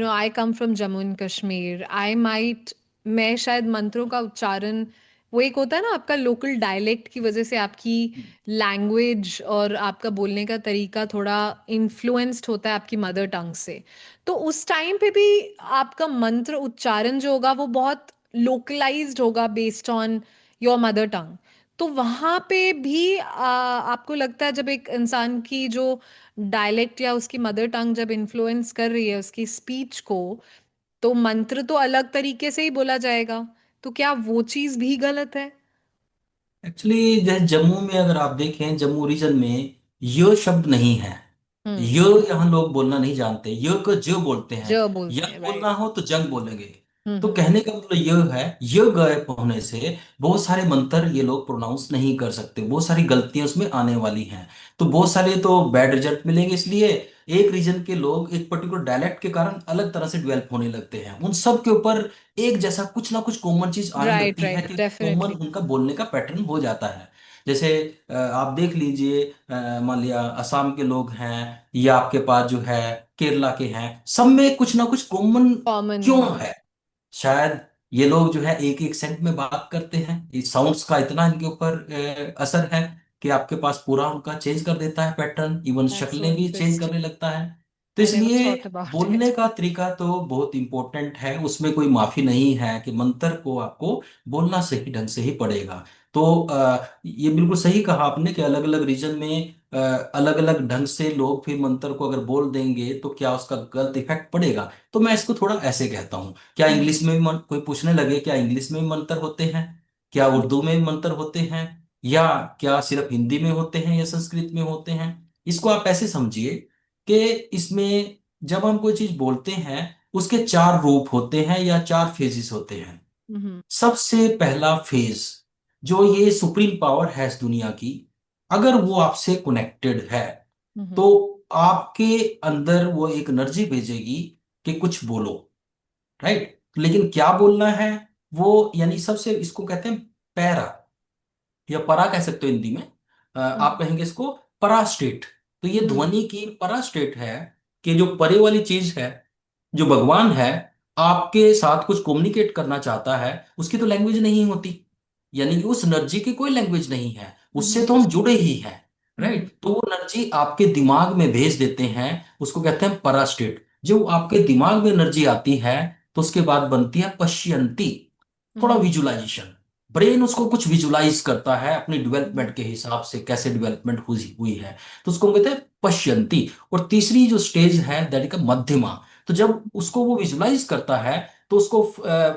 I come from Jammu and Kashmir, I might, मैं शायद मंत्रों का उच्चारण, वो एक होता है ना आपका लोकल डायलेक्ट की वजह से आपकी लैंग्वेज और आपका बोलने का तरीका थोड़ा इन्फ्लुएंस्ड होता है आपकी मदर टंग से। तो उस टाइम पे भी आपका मंत्र उच्चारण जो होगा वो बहुत लोकलाइज्ड होगा based on your mother tongue. तो वहां पे भी आपको लगता है जब एक इंसान की जो डायलेक्ट या उसकी मदर टंग जब इन्फ्लुएंस कर रही है उसकी स्पीच को, तो मंत्र तो अलग तरीके से ही बोला जाएगा, तो क्या वो चीज भी गलत है? एक्चुअली जैसे जम्मू में अगर आप देखें, जम्मू रीजन में य शब्द नहीं है। हम्म। य यहाँ लोग बोलना नहीं जानते, य को जो बोलते हैं। जो बोलते हैं, यंग बोलना राइट। हो तो जंग बोलेंगे। हम्म, तो कहने का मतलब यह है, य गायब होने से बहुत सारे मंत्र ये लोग प्रोनाउंस नहीं कर सकते, बहुत सारी गलतियां उसमें आने वाली हैं। तो बहुत सारे तो बैड रिजल्ट मिलेंगे। इसलिए एक रीजन के लोग एक पर्टिकुलर डायलेक्ट के कारण अलग तरह से डेवलप होने लगते हैं। उन सब के ऊपर एक जैसा कुछ ना कुछ कॉमन चीज आने राइट, लगती है राइट, कि कॉमन डेफिनेटली। उनका बोलने का पैटर्न हो जाता है। जैसे आप देख लीजिए, मान लिया असम के लोग हैं या आपके पास जो है केरला के हैं, सब में कुछ ना कुछ कॉमन कॉमन क्यों है। है? शायद ये लोग जो है एक एक सेंट में बात करते हैं, इस साउंड्स का इतना इनके ऊपर असर है कि आपके पास पूरा उनका चेंज कर देता है पैटर्न, इवन दैट्स सो शक्लें भी चेंज करने इंटरेस्टिंग। लगता है। तो आई नेवर इसलिए थॉट अबाउट बोलने इट। का तरीका तो बहुत इंपॉर्टेंट है, उसमें कोई माफी नहीं है कि मंत्र को आपको बोलना सही ढंग से ही पड़ेगा। तो ये बिल्कुल सही कहा आपने कि अलग अलग रीजन में अलग अलग ढंग से लोग फिर मंत्र को अगर बोल देंगे तो क्या उसका गलत इफेक्ट पड़ेगा। तो मैं इसको थोड़ा ऐसे कहता हूँ, क्या हम्म, इंग्लिश में भी कोई पूछने लगे क्या इंग्लिश में भी मंत्र होते हैं, क्या उर्दू में भी मंत्र होते हैं, या क्या सिर्फ हिंदी में होते हैं या संस्कृत में होते हैं? इसको आप ऐसे समझिए कि इसमें जब हम कोई चीज बोलते हैं उसके चार रूप होते हैं या चार फेजेस होते हैं। हम्म, सबसे पहला फेज, जो ये सुप्रीम पावर है इस दुनिया की, अगर वो आपसे कनेक्टेड है हम्म, तो आपके अंदर वो एक एनर्जी भेजेगी कि कुछ बोलो, राइट? लेकिन क्या बोलना है वो, यानी सबसे इसको कहते हैं पैरा, या परा कह सकते हो हिंदी में। आप हम्म, कहेंगे इसको परास्टेट। तो ये हम्म, ध्वनि की परास्टेट है कि जो परे वाली चीज है, जो भगवान है, आपके साथ कुछ कम्युनिकेट करना चाहता है, उसकी तो लैंग्वेज नहीं होती, यानी कि उस एनर्जी की कोई लैंग्वेज नहीं है, उससे हम्म, तो हम जुड़े ही हैं, हम्म, राइट? तो वो एनर्जी आपके दिमाग में भेज देते हैं, उसको कहते हैं परास्टेट। जो आपके दिमाग में एनर्जी आती है तो उसके बाद बनती है पश्यंती, थोड़ा हम्म, विजुलाइजेशन। ब्रेन उसको कुछ विजुलाइज करता है अपनी हम्म, डेवलपमेंट के हुई से, कैसे डेवलपमेंट हुई हुई है, तो उसको हम कहते हैं पश्यंती। और तीसरी जो स्टेज है दैट इज मध्यमा। तो जब उसको वो विजुलाइज करता है तो उसको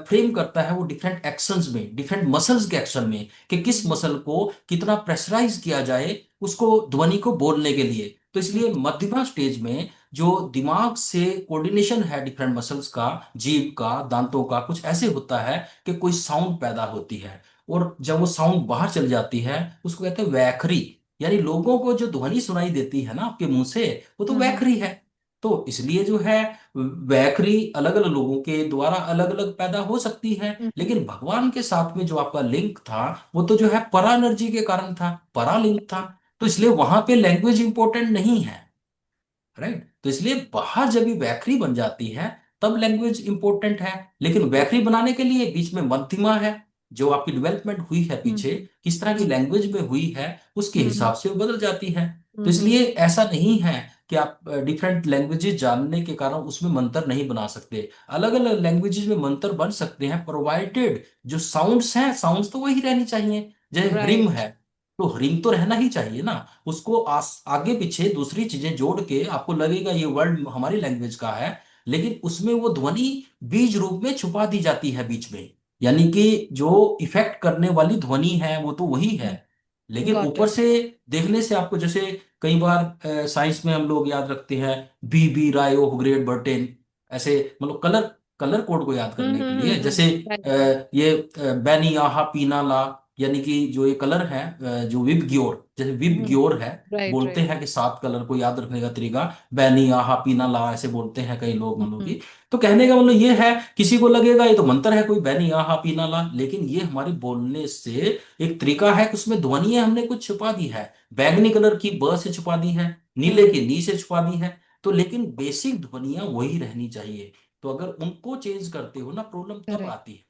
फ्रेम करता है वो डिफरेंट एक्शंस में, डिफरेंट मसल्स के एक्शन में, कि किस हम्म, मसल को कितना प्रेशराइज किया जाए उसको ध्वनि को बोलने के लिए। तो इसलिए मध्यमा स्टेज में जो दिमाग से कोऑर्डिनेशन है डिफरेंट मसल्स का, जीभ का, दांतों का, कुछ ऐसे होता है कि कोई साउंड पैदा होती है। और जब वो साउंड बाहर चल जाती है उसको कहते हैं वैखरी। यानी लोगों को जो ध्वनि सुनाई देती है ना आपके मुंह से, वो तो हम्म, वैखरी है। तो इसलिए जो है वैखरी अलग अलग लोगों के द्वारा अलग अलग पैदा हो सकती है, हम्म, लेकिन भगवान के साथ में जो आपका लिंक था वो तो जो है परा एनर्जी के कारण था, परा लिंक था। तो इसलिए वहां पे लैंग्वेज इंपॉर्टेंट नहीं है, राइट? तो इसलिए बाहर जब ये वैखरी बन जाती है तब लैंग्वेज इंपॉर्टेंट है। लेकिन वैखरी बनाने के लिए बीच में मध्यमा है, जो आपकी डेवलपमेंट हुई है हम्म, पीछे, किस तरह की लैंग्वेज में हुई है उसके हम्म, हिसाब से वो बदल जाती है। तो हम्म, इसलिए ऐसा नहीं है कि आप डिफरेंट लैंग्वेजेस जानने के कारण उसमें मंत्र नहीं बना सकते। अलग अलग लैंग्वेजेस में मंत्र बन सकते हैं, प्रोवाइडेड जो साउंड्स हैं, साउंड्स तो वही रहनी चाहिए। जैसे ह्रीम राइट, है, तो ह्रीम तो रहना ही चाहिए ना। उसको आगे पीछे दूसरी चीजें जोड़ के आपको लगेगा ये वर्ड हमारी लैंग्वेज का है, लेकिन उसमें वो ध्वनि बीज रूप में छुपा दी जाती है बीच में, यानी कि जो इफेक्ट करने वाली ध्वनि है वो तो वही है, लेकिन गॉट ऊपर इट। से देखने से आपको, जैसे कई बार साइंस में हम लोग याद रखते हैं बी राय ऑफ ग्रेट बर्टेन, ऐसे मतलब कलर, कलर कोड को याद करने के लिए, जैसे राइट, ये बैनी आहा पीना ला, यानी कि जो ये कलर है, जो विब ग्योर, जैसे विब ग्योर है, राइट, बोलते राइट, हैं कि 7 कलर को याद रखने का तरीका बैनी आहा पीना ला, ऐसे बोलते हैं कई लोग मतलब कि। तो कहने का मतलब ये है, किसी को लगेगा ये तो मंत्र है कोई बैनी आहा पीना ला, लेकिन ये हमारे बोलने से एक तरीका है कि उसमें ध्वनियां हमने कुछ छुपा दी है। बैगनी कलर की ब से छुपा दी है, नीले की नी से छुपा दी है। तो लेकिन बेसिक ध्वनियां वही रहनी चाहिए। तो अगर उनको चेंज करते हो ना, प्रॉब्लम तब करेक्ट, आती है।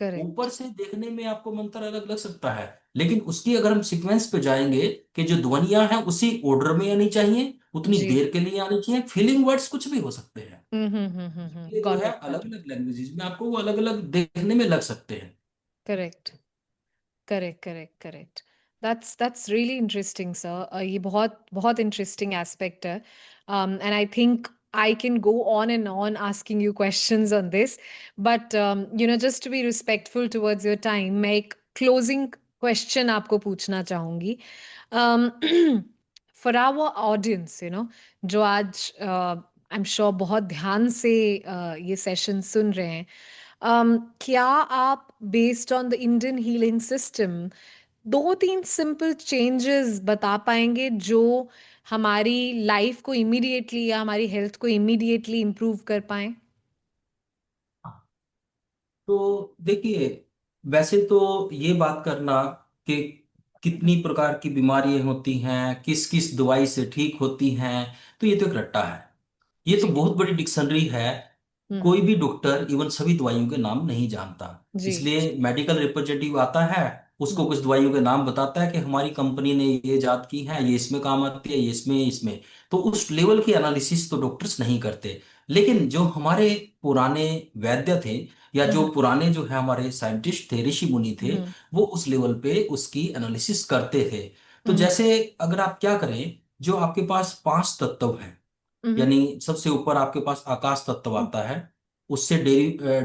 ऊपर करेक्ट, से देखने में आपको मंत्र अलग लग सकता है, लेकिन उसकी अगर हम सीक्वेंस पे जाएंगे कि जो ध्वनियां हैं उसी ऑर्डर में आनी चाहिए, उतनी जी, देर के लिए आनी चाहिए, फीलिंग वर्ड्स कुछ भी हो सकते हैं। ये जो गॉट है इट, गॉट अलग इट, अलग लैंग्वेजेस में आपको वो अलग अलग देखने में लग सकते हैं। Correct, correct, correct, correct. That's really interesting, sir. ये बहुत बहुत interesting aspect है. And I think I can go on and on asking you questions on this, but just to be respectful towards your time, मैं एक closing question आपको पूछना चाहूंगी. Um, for our audience, जो आज आई एम श्योर बहुत ध्यान से ये सेशन सुन रहे हैं। क्या आप based on the Indian healing system दो तीन सिंपल चेंजेस बता पाएंगे जो हमारी लाइफ को इमीडिएटली या हमारी हेल्थ को इमीडिएटली इम्प्रूव कर पाए? तो देखिए, वैसे तो ये बात करना कि कितनी प्रकार की बीमारियां होती हैं, किस किस दवाई से ठीक होती हैं, तो ये तो एक रट्टा है। ये तो जी। बहुत बड़ी डिक्शनरी है। हम्म। कोई भी डॉक्टर इवन सभी दवाइयों के नाम नहीं जानता। जी। इसलिए मेडिकल रिप्रेजेंटेटिव आता है, उसको हम्म। कुछ दवाइयों के नाम बताता है कि हमारी कंपनी ने ये जात की है, ये इसमें काम आती है, ये इसमें इसमें। तो उस लेवल की एनालिसिस तो डॉक्टर्स नहीं करते। लेकिन जो हमारे पुराने वैद्य थे, या जो हम्म। पुराने जो है हमारे साइंटिस्ट थे, ऋषि मुनि थे, हम्म। वो उस लेवल पे उसकी एनालिसिस करते थे। तो हम्म। जैसे अगर आप क्या करें, जो आपके पास पांच तत्व हैं, हम्म। यानी सबसे ऊपर आपके पास आकाश तत्व आता है, उससे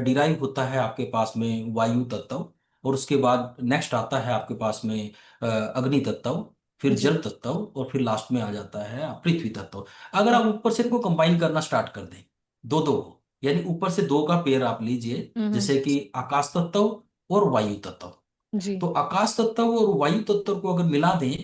डिराइव होता है आपके पास में वायु तत्व, और उसके बाद नेक्स्ट आता है आपके पास में अग्नि तत्व, फिर जी। जल तत्व, और फिर लास्ट में आ जाता है पृथ्वी तत्व। अगर हम्म। आप ऊपर से इनको कंबाइन करना स्टार्ट कर दें, दो दो को, यानी ऊपर से दो का पेयर आप लीजिए, हम्म। जैसे कि आकाश तत्व और वायु तत्व। जी। तो आकाश तत्व और वायु तत्व को अगर मिला दें,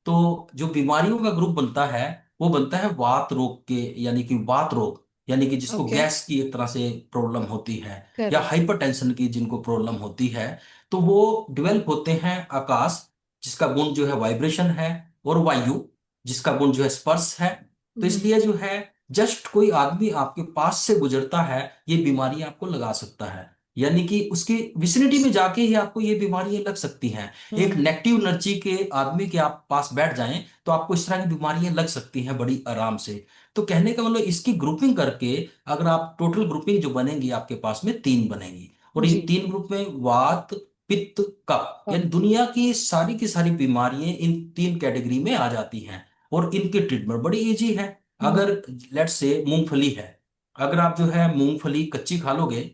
तो जो बीमारियों का ग्रुप बनता है, वो बनता है वात रोग के, यानी कि वात रोग, यानी कि जिसको ओके। गैस की एक तरह से प्रॉब्लम होती है, या करेक्ट। हाइपरटेंशन की जिनको प्रॉब्लम होती है। तो वो डेवलप होते हैं आकाश, जिसका गुण जो है वाइब्रेशन है, और वायु, जिसका गुण जो है स्पर्श है। तो हम्म। इसलिए जो है, जस्ट कोई आदमी आपके पास से गुजरता है, ये बीमारी आपको लगा सकता है। यानी कि उसकी विसिनिटी में जाके ही आपको ये बीमारियां लग सकती हैं। एक हम्म। नेगेटिव एनर्जी के आदमी के आप पास बैठ जाएं, तो आपको इस तरह की बीमारियां लग सकती हैं बड़ी आराम से। तो कहने का मतलब, इसकी ग्रुपिंग करके अगर आप टोटल ग्रुपिंग जो बनेगी आपके पास में तीन बनेगी, और इन जी। तीन ग्रुप में वात, पित्त, कफ, हाँ। यानी दुनिया की सारी बीमारियां इन तीन कैटेगरी में आ जाती हैं। और इनकी ट्रीटमेंट बड़ी इजी है। हम्म। अगर लेट्स से मूंगफली है, अगर आप जो है मूंगफली कच्ची खा लोगे,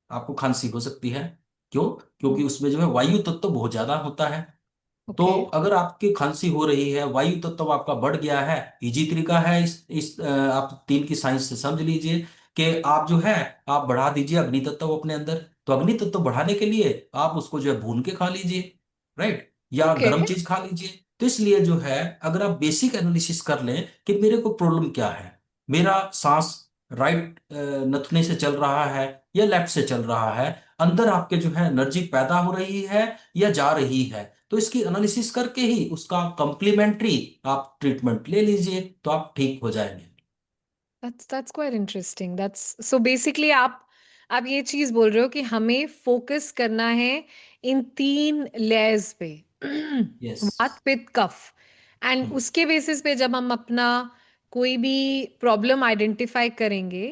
आपको खांसी हो सकती है। क्यों? क्योंकि उसमें जो है वायु तत्व बहुत ज्यादा होता है। तो ओके। अगर आपकी खांसी हो रही है, वायु तत्व आपका बढ़ गया है, इजी तरीका है, आप तीन की साइंस से समझ लीजिए कि आप जो है, आप बढ़ा दीजिए अग्नि तत्व अपने अंदर। तो अग्नि तत्व बढ़ाने के लिए आप उसको जो है भून के खा लीजिए, राइट, या ओके। गर्म चीज खा लीजिए। तो इसलिए जो है, अगर आप बेसिक एनालिसिस कर लें कि मेरे को प्रॉब्लम क्या है, मेरा सांस राइट नथुने से चल रहा है या लेफ्ट से चल रहा है, अंदर आपके जो है एनर्जी पैदा हो रही है या जा रही है, तो इसकी एनालिसिस करके ही उसका कॉम्प्लीमेंट्री आप ट्रीटमेंट ले लीजिए, तो आप ठीक हो जाएंगे। that's quite interesting. That's so basically आप ये चीज बोल रहे हो कि हमें फोकस करना है इन तीन लेयर्स पे। यस। वात पित्त कफ। एंड उसके बेसिस पे जब हम अपना कोई भी प्रॉब्लम आइडेंटिफाई करेंगे।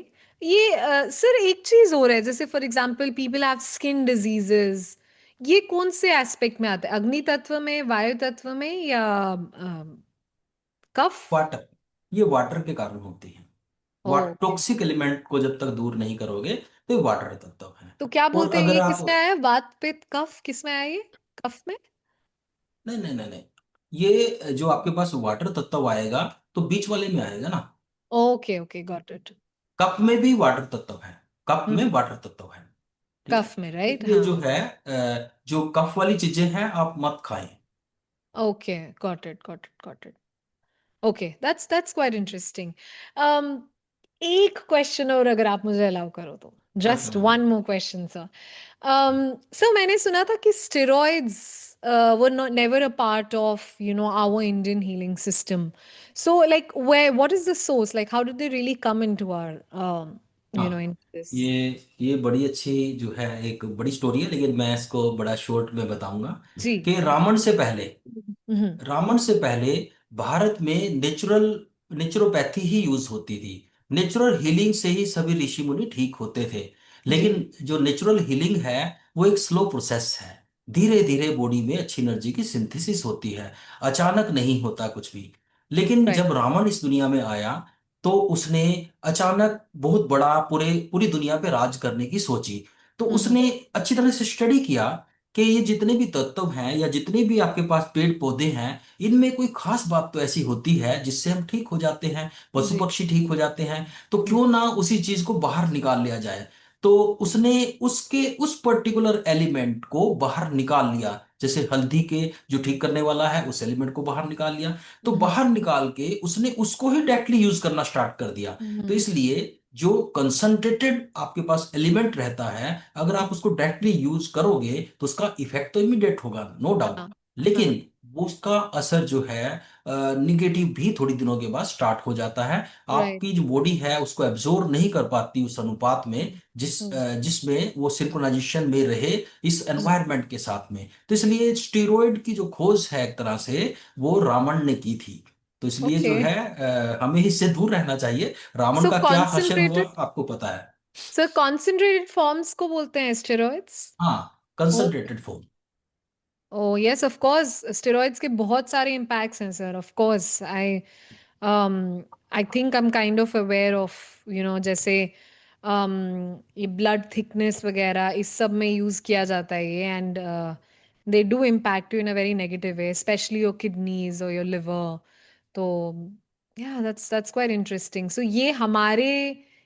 ये सर एक चीज और है, जैसे for example people have skin diseases. ये कौन से एस्पेक्ट में आता है, अग्नि तत्व में, वायु तत्व में, या कफ? वाटर, ये वाटर के कारण होती है। वाट ओके। टॉक्सिक एलिमेंट को जब तक दूर नहीं करोगे, तो ये वाटर तत्व है। तो क्या और बोलते हैं, अगर ये आप, किसमें आया, वात पित्त कफ किस में आया ये? कफ में? नहीं नहीं नहीं नहीं, ये जो आपके पास वाटर तत्व आएगा, तो बीच वाले में आएगा ना। Okay okay, got it. Cup में भी वाटर तत्व है, कप में हम्म। वाटर तत्व है। ठीक है। कफ में, राइट, इसलिए जो हाँ। है, जो कफ वाली चीजें हैं आप मत खाएं। Okay, got it got it got it. Okay, that's quite interesting. um एक क्वेश्चन और अगर आप मुझे अलाउ करो तो, हाँ जस्ट हाँ one more question sir. Sir मैंने सुना था कि steroids were not never a part of our Indian healing system. So like what is the source, like how did they really come into our हाँ। into this? ये बड़ी अच्छी जो है, एक बड़ी स्टोरी है, लेकिन मैं इसको बड़ा शॉर्ट में बताऊंगा। जी। कि रावण से पहले, हम्म। रावण से पहले भारत में नेचुरोपैथी ही यूज होती थी। नेचुरल हीलिंग से ही सभी ऋषि मुनि ठीक होते थे। जी। लेकिन जो नेचुरल हीलिंग है, वो एक स्लो प्रोसेस है। धीरे धीरे बॉडी में अच्छी एनर्जी की सिंथेसिस होती है, अचानक नहीं होता कुछ भी। लेकिन राइट। जब रावण इस दुनिया में आया, तो उसने अचानक बहुत बड़ा पूरी दुनिया पे राज करने की सोची। तो हम्म। उसने अच्छी तरह से स्टडी किया कि ये जितने भी तत्व हैं या जितने भी आपके पास पेड़ पौधे हैं, इनमें कोई खास बात तो ऐसी होती है जिससे हम ठीक हो जाते हैं, पशु जी। पक्षी ठीक हो जाते हैं। तो हम्म। क्यों ना उसी चीज को बाहर निकाल लिया जाए। तो उसने उसके उस पर्टिकुलर एलिमेंट को बाहर निकाल लिया, जैसे हल्दी के जो ठीक करने वाला है उस एलिमेंट को बाहर निकाल लिया। तो हम्म। बाहर निकाल के उसने उसको ही डायरेक्टली यूज करना स्टार्ट कर दिया। तो हम्म। इसलिए जो कंसंट्रेटेड आपके पास एलिमेंट रहता है, अगर आप उसको डायरेक्टली यूज करोगे तो उसका इफेक्ट तो इमीडिएट होगा, नो डाउट। हाँ। हाँ। लेकिन वो उसका असर जो है निगेटिव भी थोड़ी दिनों के बाद स्टार्ट हो जाता है। राइट। आपकी जो बॉडी है उसको एब्जॉर्ब नहीं कर पाती उस अनुपात में जिसमें वो सिंक्रोनाइजेशन में रहे इस एनवायरनमेंट के साथ में। तो इसलिए स्टीरॉयड की जो खोज है एक तरह से वो रावण ने की थी। तो इसलिए ओके। जो है हमें इससे दूर रहना चाहिए। रावण सो का क्या हश्र हुआ कॉन्सेंट्रेटेड आपको पता है? सर कॉन्सेंट्रेटेड फॉर्म्स को बोलते हैं स्टेरॉइड्स? हाँ, concentrated form. O yes, of course steroids के बहुत सारे इम्पैक्ट्स हैं sir, of course. I think I am kind of aware of, जैसे ये ब्लड थिकनेस वगैरह इस सब में यूज किया जाता है ये, and they do impact you in a very negative way, specially your kidneys और योर लिवर। तो या दैट्स क्वाइट इंटरेस्टिंग। सो ये हमारे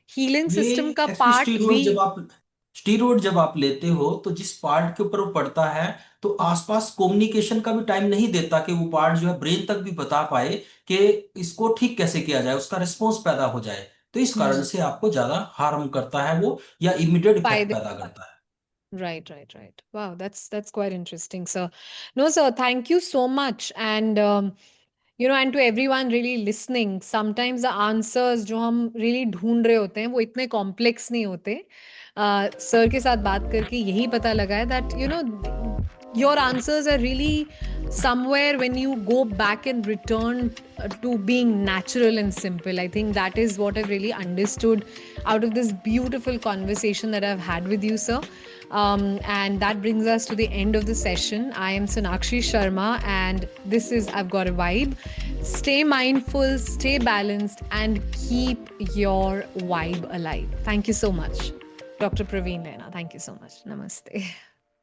हीलिंग ये सिस्टम का एक्चुअली पार्ट भी। स्टीरॉयड जब आप लेते हो तो जिस पार्ट के ऊपर वो पड़ता है, तो आसपास कम्युनिकेशन का भी टाइम नहीं देता कि वो पार्ट जो है ब्रेन तक भी बता पाए कि इसको ठीक कैसे किया जाए, उसका रिस्पॉन्स पैदा हो जाए। तो इस कारण हम्म। से आपको ज्यादा हार्म करता है वो, या इमीडिएट इफेक्ट फायदे। पैदा करता है। Right, right, right. Wow, that's quite interesting, sir. No, sir, thank you so much. And and to everyone really listening, sometimes the answers जो हम really ढूंढ रहे होते हैं वो इतने complex नहीं होते. Sir के साथ बात करके यही पता लगा है that your answers are really somewhere when you go back and return to being natural and simple. I think that is what I've really understood out of this beautiful conversation that I've had with you, sir. And that brings us to the end of the session. I am Sonakshi Sharma, and this is I've Got a Vibe. Stay mindful, stay balanced, and keep your vibe alive. Thank you so much, Dr. Praveen Lena. Thank you so much. Namaste.